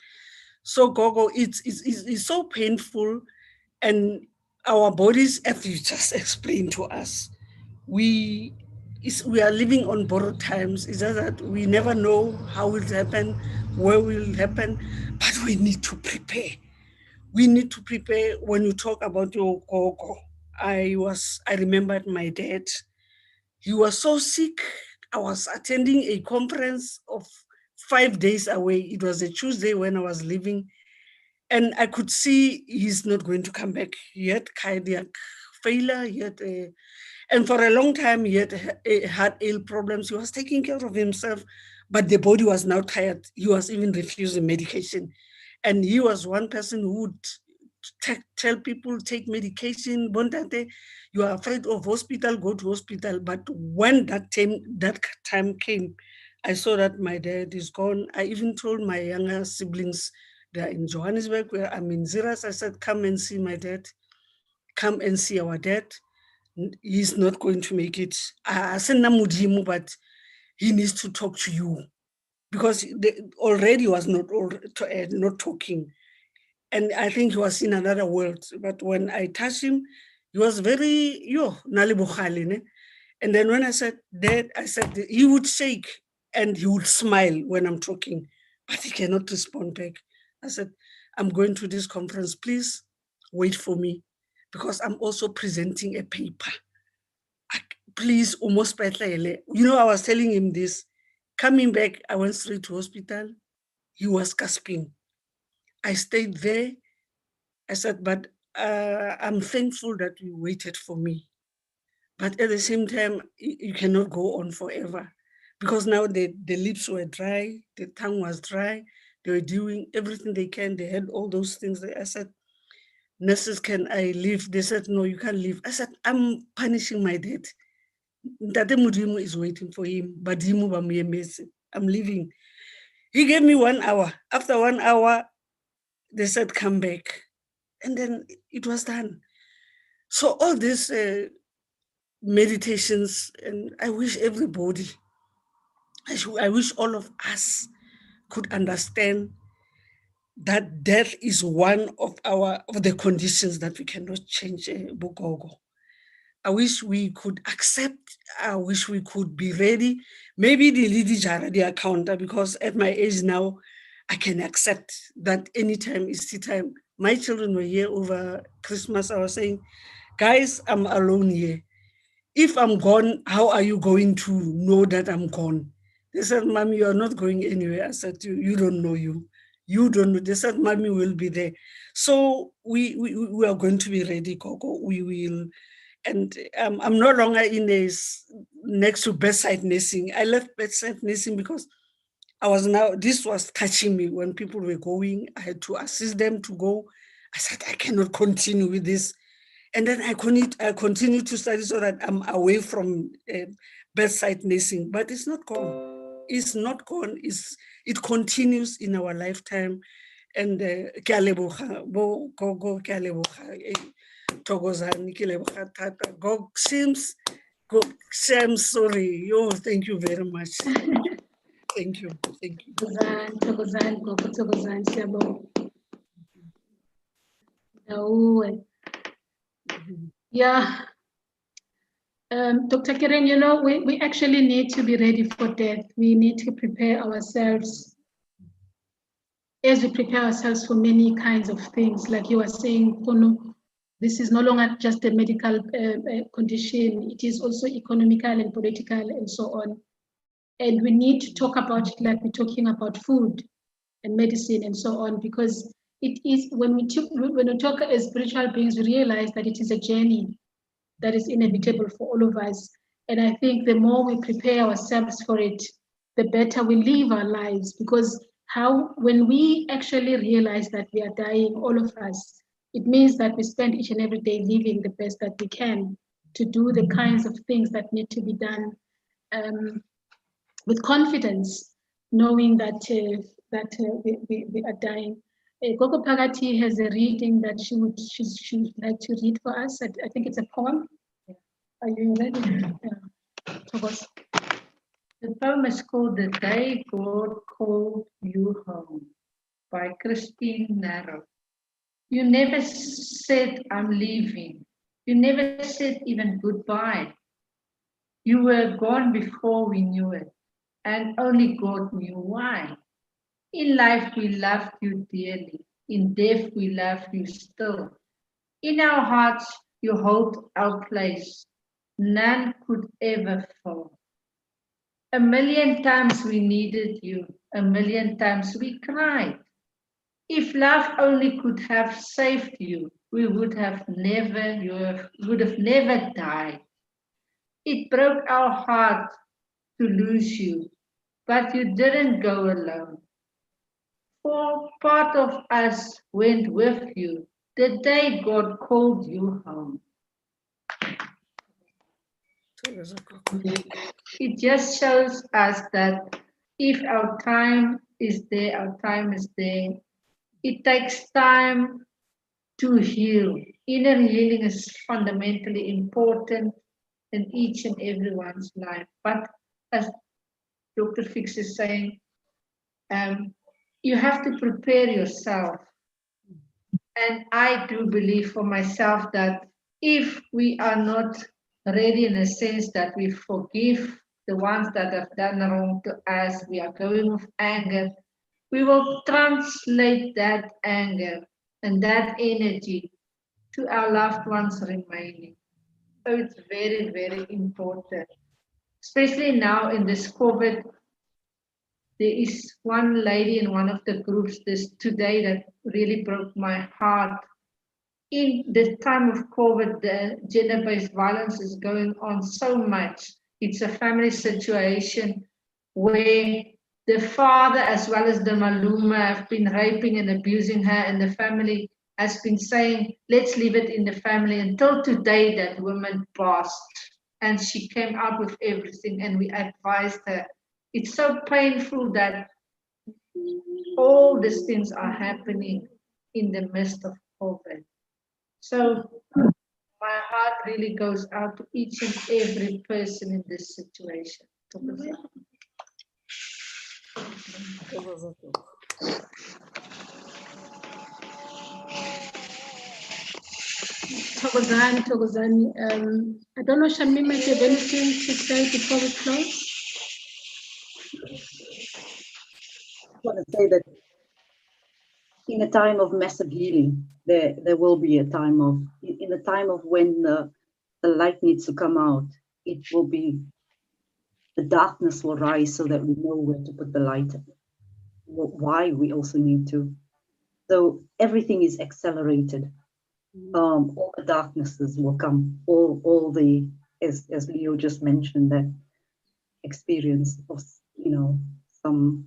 So Gogo, it's so painful. And our bodies, as you just explained to us, we are living on borrowed times. It's just that we never know how it will happen, where will happen, but we need to prepare. We need to prepare. When you talk about your Gogo, I remembered my dad. He was so sick. I was attending a conference of 5 days away. It was a Tuesday when I was leaving. And I could see he's not going to come back. He had cardiac failure. And for a long time, he had ill problems. He was taking care of himself, but the body was now tired. He was even refusing medication. And he was one person who would tell people, take medication. Bondate, you are afraid of hospital, go to hospital. But when that time came, I saw that my dad is gone. I even told my younger siblings, they're in Johannesburg, where I'm in Ziras. I said, come and see my dad. Come and see our dad. He's not going to make it. I said, but he needs to talk to you because already was not talking. And I think he was in another world. But when I touched him, he was very, and then when I said, Dad, I said, he would shake and he would smile when I'm talking, but he cannot respond back. I said, I'm going to this conference, please wait for me because I'm also presenting a paper. Please, almost better. I was telling him this. Coming back, I went straight to hospital. He was gasping. I stayed there. I said, but I'm thankful that you waited for me. But at the same time, you cannot go on forever because now the lips were dry, the tongue was dry. They were doing everything they can. They had all those things. I said, nurses, can I leave? They said, no, you can't leave. I said, I'm punishing my dad. Tate Mudimu is waiting for him, but I'm leaving. He gave me 1 hour. After 1 hour, they said, come back. And then it was done. So all these meditations, and I wish everybody, I wish all of us could understand that death is one of the conditions that we cannot change. Bugogo. I wish we could accept. I wish we could be ready. Maybe the lady jara the accountant, because at my age now, I can accept that anytime is the time. My children were here over Christmas. I was saying, guys, I'm alone here. If I'm gone, how are you going to know that I'm gone? They said, Mommy, you're not going anywhere. I said, you don't know you. You don't know. They said, Mommy will be there. So we are going to be ready, Coco. We will. And I'm no longer next to bedside nursing. I left bedside nursing because this was touching me when people were going. I had to assist them to go. I said, I cannot continue with this. And then I continued to study so that I'm away from bedside nursing, but it's not gone. It's not gone. It continues in our lifetime. And Thokozani ke leboga thata. God seems, God, I'm sorry. Yo, thank you very much. Thank you. Thank you. Thokozani, Gogo, Thokozani, siyabonga. Awuwe. Yeah. Dr. Keren, you know, we actually need to be ready for death. We need to prepare ourselves as we prepare ourselves for many kinds of things. Like you were saying, Kono, this is no longer just a medical condition. It is also economical and political and so on. And we need to talk about it like we're talking about food and medicine and so on, because it is, when we talk as spiritual beings, we realize that it is a journey that is inevitable for all of us. And I think the more we prepare ourselves for it, the better we live our lives. Because when we actually realize that we are dying, all of us, it means that we spend each and every day living the best that we can to do the kinds of things that need to be done with confidence, knowing that we are dying. Gogo Pagati has a reading that she would like to read for us. I think it's a poem. Are you ready? Yeah. The poem is called The Day God Called You Home by Christine Narrow. You never said I'm leaving. You never said even goodbye. You were gone before we knew it, and only God knew why. In life we loved you dearly. In death we love you still. In our hearts you hold our place. None could ever fall. A million times we needed you. A million times we cried. If love only could have saved you, we would have never died. It broke our heart to lose you, but you didn't go alone. For part of us went with you the day God called you home. It just shows us that if our time is there, our time is there. It takes time to heal. Inner healing is fundamentally important in each and everyone's life. But as Dr. Fix is saying, you have to prepare yourself. And I do believe for myself that if we are not ready in a sense that we forgive the ones that have done wrong to us, we are going with anger, we will translate that anger and that energy to our loved ones remaining. So it's very, very important, especially now in this COVID. There is one lady in one of the groups today that really broke my heart. In the time of COVID, the gender-based violence is going on so much. It's a family situation where the father as well as the maluma have been raping and abusing her, and the family has been saying, let's leave it in the family, until today that woman passed. And she came out with everything, and we advised her. It's so painful that all these things are happening in the midst of COVID. So my heart really goes out to each and every person in this situation. Thokozani. I don't know, Shamima, if you have anything to say before we close? I want to say that in a time of massive healing, there will be a time of, in a time of when the light needs to come out, it will be, the darkness will rise so that we know where to put the light, why we also need to. So everything is accelerated. All the darknesses will come, all the, as Leo just mentioned, that experience of, some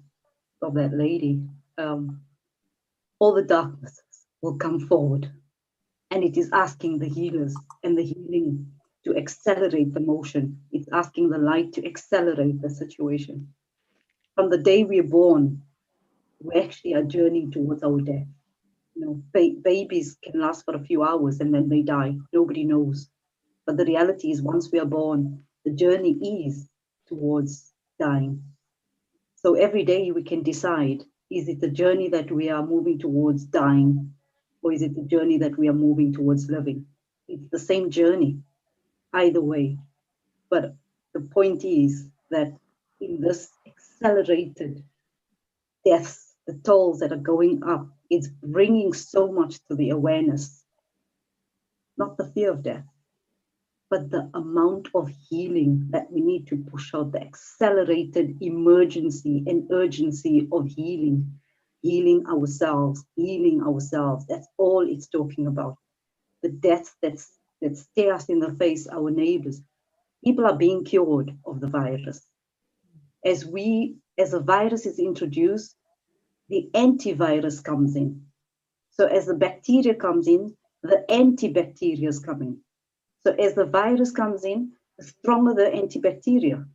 of that lady, all the darknesses will come forward. And it is asking the healers and the healing to accelerate the motion. It's asking the light to accelerate the situation. From the day we are born, we actually are journeying towards our death. Babies can last for a few hours and then they die. Nobody knows. But the reality is, once we are born, the journey is towards dying. So every day we can decide, is it the journey that we are moving towards dying, or is it the journey that we are moving towards living? It's the same journey, either way. But the point is that in this accelerated deaths, the tolls that are going up, it's bringing so much to the awareness, not the fear of death, but the amount of healing that we need to push out, the accelerated emergency and urgency of healing ourselves. That's all it's talking about. The deaths that stare us in the face, our neighbors. People are being cured of the virus. As a virus is introduced, the antivirus comes in. So as the bacteria comes in, the antibacterias come in. So as the virus comes in, the stronger the antibacteria.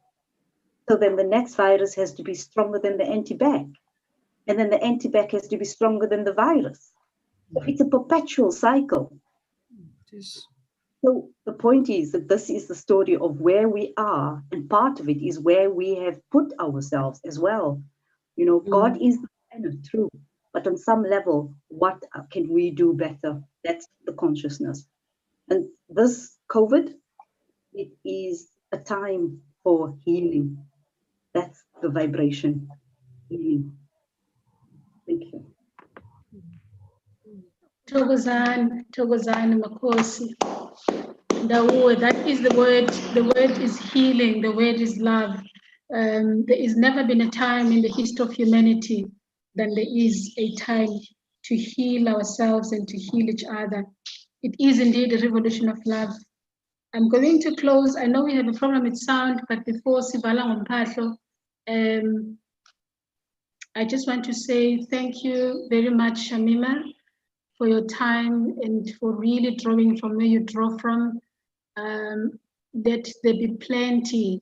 So then the next virus has to be stronger than the antibac. And then the antibac has to be stronger than the virus. So it's a perpetual cycle. So the point is that this is the story of where we are, and part of it is where we have put ourselves as well. God is the planet, true, but on some level, what can we do better? That's the consciousness. And this COVID, it is a time for healing. That's the vibration, healing. Thank you. Thokozani Makosi. That is the word. The word is healing. The word is love. There has never been a time in the history of humanity than there is a time to heal ourselves and to heal each other. It is indeed a revolution of love. I'm going to close. I know we have a problem with sound, but before Sivala Mpatlo, I just want to say thank you very much, Shamima, for your time and for really drawing from where you draw from. That there be plenty,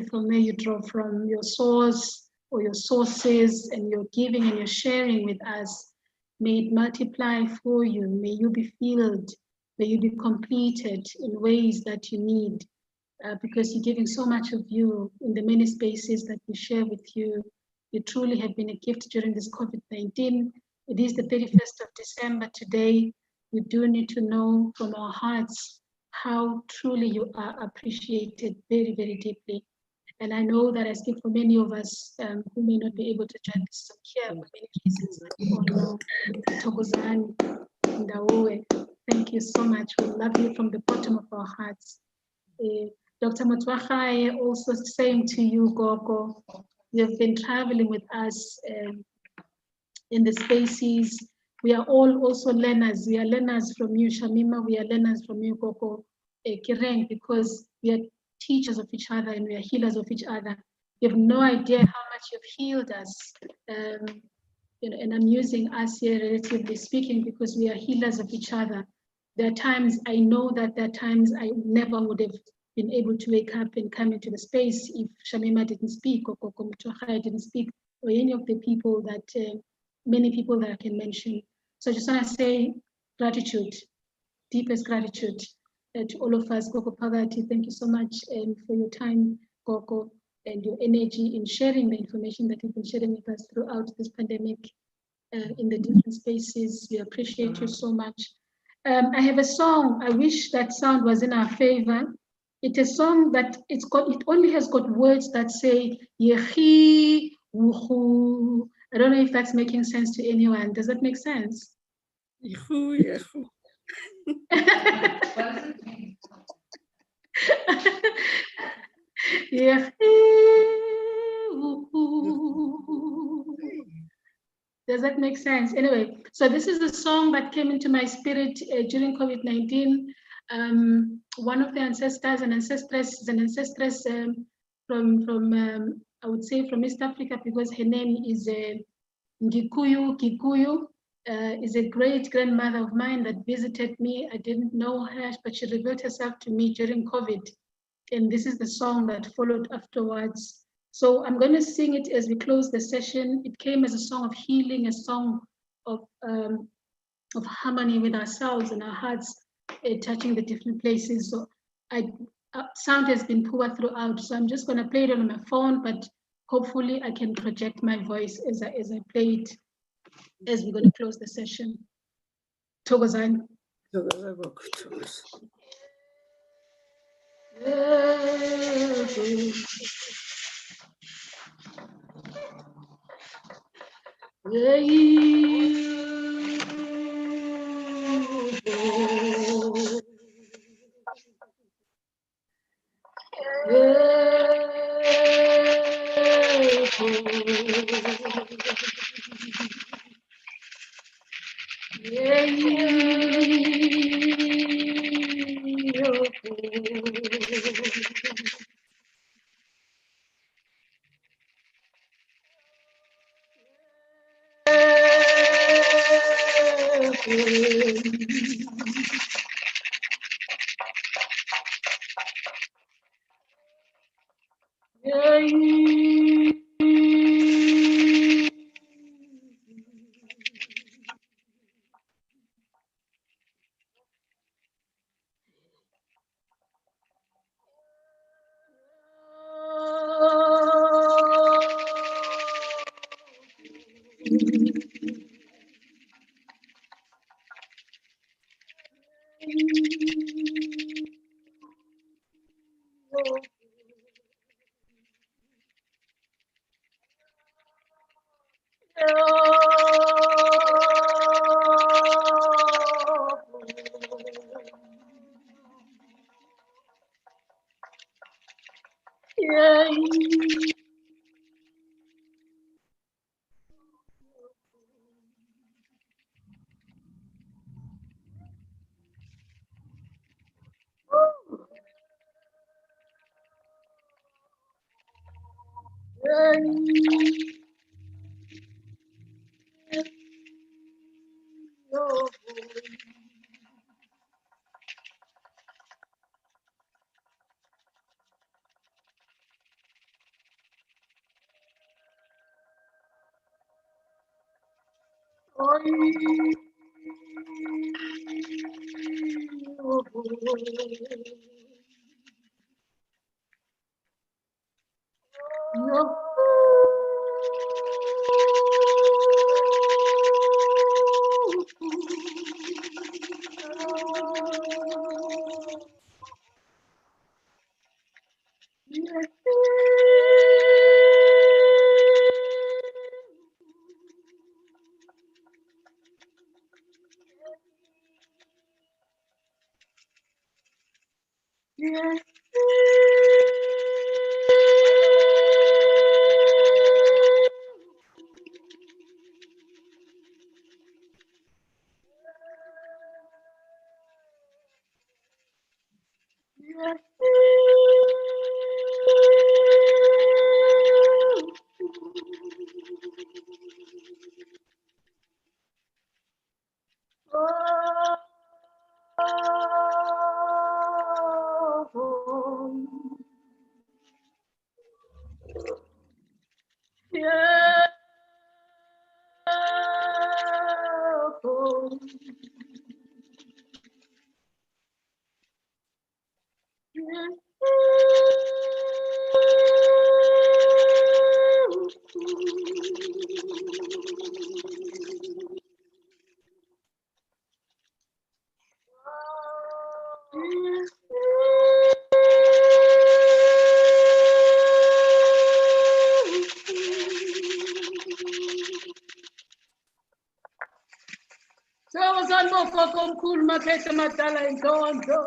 from where you draw from, your source or your sources, and your giving and your sharing with us. May it multiply for you. May you be filled. May you be completed in ways that you need, because you're giving so much of you in the many spaces that we share with you. You truly have been a gift during this COVID-19. It is the 31st of December today. We do need to know from our hearts how truly you are appreciated very, very deeply. And I know that I speak for many of us who may not be able to join us here for many reasons that we all know. Thokozani, Ndawoe, thank you so much. We love you from the bottom of our hearts. Dr. Motwachae, also saying to you, Gogo, you've been traveling with us in the spaces. We are all also learners. We are learners from you, Shamima. We are learners from you, Gogo Kireng, because we are teachers of each other and we are healers of each other. You have no idea how much you've healed us. And I'm using us here relatively speaking because we are healers of each other. There are times, I know that there are times I never would have been able to wake up and come into the space if Shamima didn't speak or Koko Mutwachae didn't speak, or any of the people that, many people that I can mention. So I just want to say gratitude, deepest gratitude to all of us. Koko Pagati, thank you so much for your time, Koko, and your energy in sharing the information that you've been sharing with us throughout this pandemic in the different spaces. We appreciate you so much. I have a song. I wish that sound was in our favor. It's a song that it only has got words that say Yehi Wuhu. I don't know if that's making sense to anyone. Does that make sense? Yehu, yehu. Does that make sense? Anyway, so this is a song that came into my spirit during COVID-19. One of the ancestors and ancestresses from I would say from East Africa, because her name is Ngikuyu. Kikuyu is a great grandmother of mine that visited me. I didn't know her, but she revealed herself to me during COVID. And this is the song that followed afterwards. So I'm going to sing it as we close the session. It came as a song of healing, a song of harmony with ourselves and our hearts touching the different places. So sound has been poor throughout, so I'm just going to play it on my phone, but hopefully I can project my voice as I play it as we're going to close the session. Thokozani. Omkhulu makhehla amadala inhlonhlo.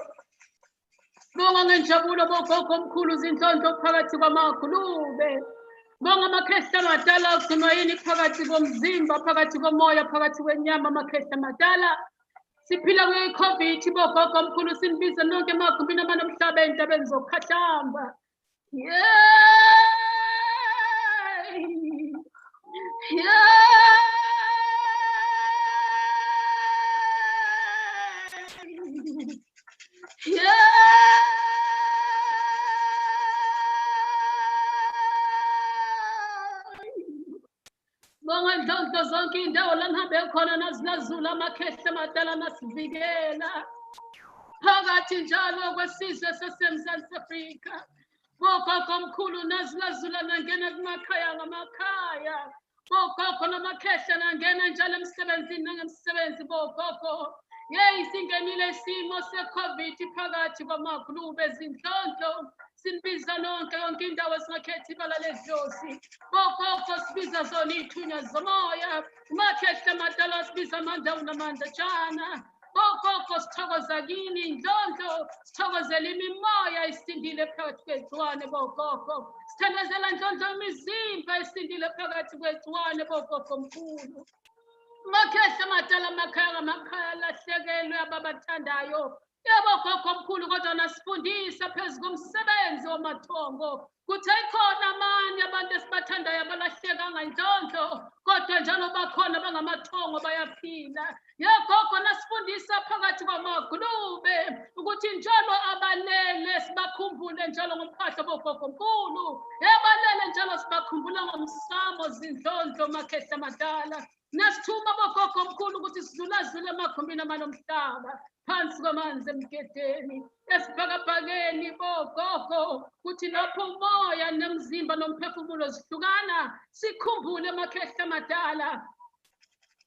Bonga ngenjabulo bogogo omkhulu zinhlonhlo phakathi kwamakhulube. Bonga makhehla amadala agcinwa yini phakathi komzimba, phakathi komoya, phakathi kwenyama makhehla amadala. Siphila kwi-COVID bogogo omkhulu sinibiza nonke emagumbini amanomhlaba ey'ntabeni zokukhahlamba. Bonga inhlonhlo zonke iy'ndawo la ngihambe khona nazilazula amakhehla amadala nasivikela phakathi njalo kwesizwe saseMzantsi Afrika. Bogogo omkhulu nazilazula nangena kumakhaya ngamakhaya. Bogogo namakhehla nangena njalo emsebenzini nangemsebenzi bogogo. Yeyi singenile isimo se-COVID phakathi kwamagulube ezindlondlo. Sinibiza nonke yonke indawo singakhethi ibala ledlozi. Bogogo sibiza zona iy'thunywa zomoya. Umakhehla amadala sibiza amanda unamandatshana. Bogogo sithokoza kini indlondlo, sithokozela imimoya isindile phakathi kwegciwane bogogo. Sithandazela ndlondlo imizimba isindile phakathi kwegciwane bogogo omkhulu. Umakhehla amadala amakhaya ngamakhaya alahlekelwe ababathandayo. Yebo gogo omkhulu kodwa nasifundisa phezu komsebenzi wamathongo. Kuthi ekhona amanye abantu esibathandayo abalahleka ngandlondlo kodwa njalo bakhona bangamathongo bayaphila. Yegogo nasifundisa phakathi kwamagulube ukuthi njalo abalele sibakhumbule njalo ngomphahlo bogogo omkhulu. Yebalele njalo sibakhumbula ngomsamo zindlondlo makhehla amadala. Nasithuma bogogo omkhulu ukuthi sidlulazule emakhumbini amanomhlaba phansi kwamanzi emgedeni esibhakabhakeni bogogo kuthi lapho umoya nemzimba nomphefumulo zihlukana sikhumbule amakhehla amadala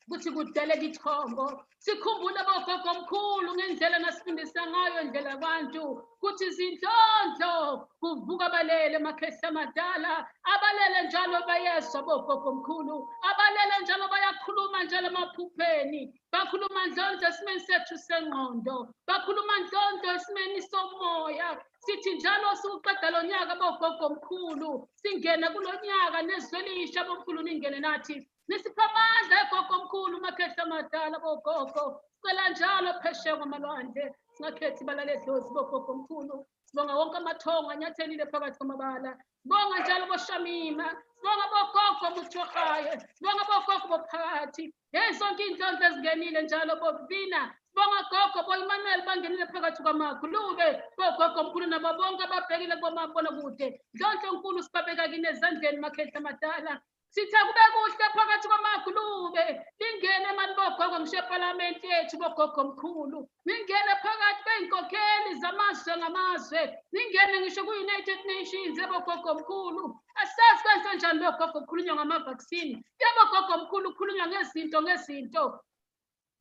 ukuthi kudeleka ithongo. Sikhumbule bogogo omkhulu ngendlela nasifundisa ngayo indlela abantu kuthi izindlondlo kuvuka abalele amakhehla amadala. Abalele njalo bayezwa bogogo omkhulu. Abalele njalo bayakhuluma njalo emaphupheni. Bakhuluma ndlondlo esimeni sethu sengqondo. Bakhuluma ndlondlo esimeni somoya. Sithi njalo siwuqeda lo nyaka bogogo omkhulu. Singena kulo nyaka nezwe elisha bomkhulu ningene nathi. Nisipha amandla egogo omkhulu amakhehla amadala bogogo. Sicela njalo phesheya kwamalwandle singakhethi ibala ledlozi bogogo omkhulu. Sibonga wonke amathongo anyathelile phakathi kwamabala. Sibonga njalo boShamima. Sibonga bogogo Muthohaye. Sibonga bogogo bophakathi. Yeyi zonke iy'ndlondlo ezingenile njalo bovina. Sibonga gogo boEmmanuel bangenile phakathi kwamagulube. Bogogo omkhulu nabo bonke ababhekile kumabonakude. Ndlondlo nkulu sibabeka kini ezandleni makhehla amadala. Sithi akube kuhle phakathi kwamagulube. Ningene mani bogogo ngisho ePhalamenti yethu bogogo omkhulu. Ningene phakathi kwey'nkokheli zamazwe ngamazwe. Ningene ngisho ku-United Nations bogogo omkhulu. Asazi kwenze njani bogogo kukhulunywa ngama-vaccine. Bogogo omkhulu kukhulunywa ngezinto.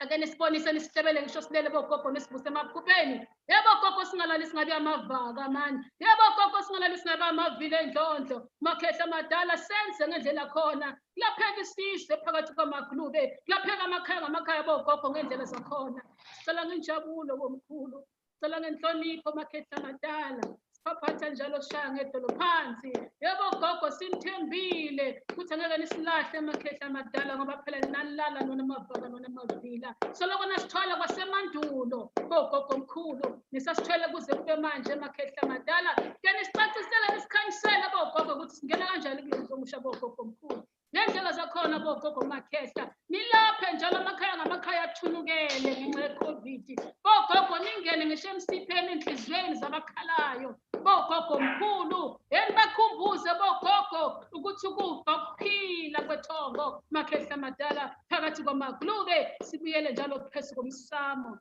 Ake nisibonise nisitebele ngisho silele bogogo nisibuse emaphupheni. Bogogo singalali singabi amavaka mani. Bogogo singalali singabi amavile endlondlo. Makhehla amadala senze ngendlela khona. Kulapheka isizwe phakathi kwamagulube. Kulapheka amakhaya ngamakhaya bogogo ngendlela zakhona. Sicela ngenjabulo bomkhulu. Sicela ngenhlonipho makhehla amadala. Siphatha njalo shaya ngedolo phansi. Bogogo sinithembile ukuthi angeke nisilahle amakhehla amadala ngoba phela ninalala nona amavaka nona amavila. Soloko nasithola kwasemandulo bogogo omkhulu. Nisasithwele kuze kube manje amakhehla amadala. Ke nisicacisele nisikhanyisele bogogo ukuthi singena kanjani kulezi omusha bogogo omkhulu. Ngendlela zakhona bogogo makhehla. Nilaphe njalo amakhaya ngamakhaya athunukele ngenxa ye-COVID. Bogogo ningene ngisho emsipheni enhliziyweni zabakhalayo. Bogogo omkhulu. Bakhumbuze bogogo ukuthi ukufa ukuphila kwethongo makhehla amadala phakathi kwamagulube. Sibuyele njalo phezu komsamo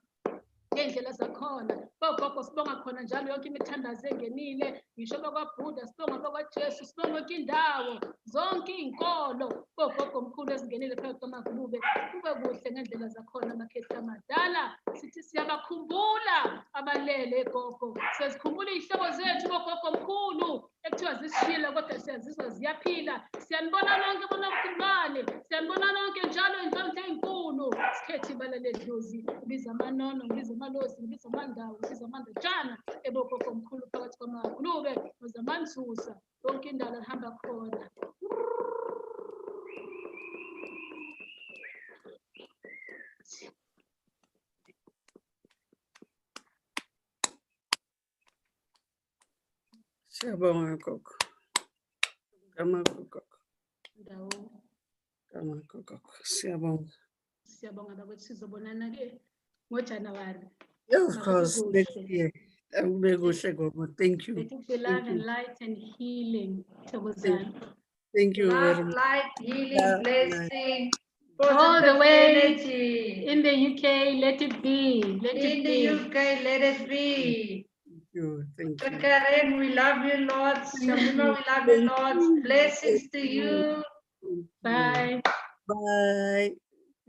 ngendlela zakhona. Bogogo sibonga khona njalo yonke imithandazo engenile. Ngisho bakwaBuddha sibonga bakwaJesu sibonga yonke indawo zonke iy'nkolo bogogo omkhulu ezingenile phakathi kwamagulube. Kube kuhle ngendlela zakhona amakhehla amadala. Sithi siyabakhumbula abalele gogo. Siyazikhumbula iy'hlobo zethu bogogo omkhulu ekuthiwa zisishiyile kodwa siyazizwa ziyaphila. Siyanibona nonke bonobudlwane. Siyanibona nonke njalo indlondlo ey'nkulu. Sikhethe ibala ledlozi. Ngibiza amanono, ngibiza amalosi, ngibiza amandawo, ngibiza amandatshana ebogogo omkhulu phakathi kwamagulube. Nozamanzuza yonke indawo ehamba khona. Siyabonga gogo. Ngama gogo. Ndawo. Ngama gogo. Siyabonga. Siyabonga bakwethu sizobonana-ke ngoJanuwari. Yeah, of course. Next year. Akube kuhle gogo. Thank you. Let it be love and light and healing. Thokozani. Thank you very Love, much. light, healing, Love, blessing. All the Positive way energy. in the UK, let it be. Let In it the be. UK, let it be. Thank you. Thank you. Karen, we love you lots. Shamima, we love you lots. Blessings to you. Thank you. Bye. Bye.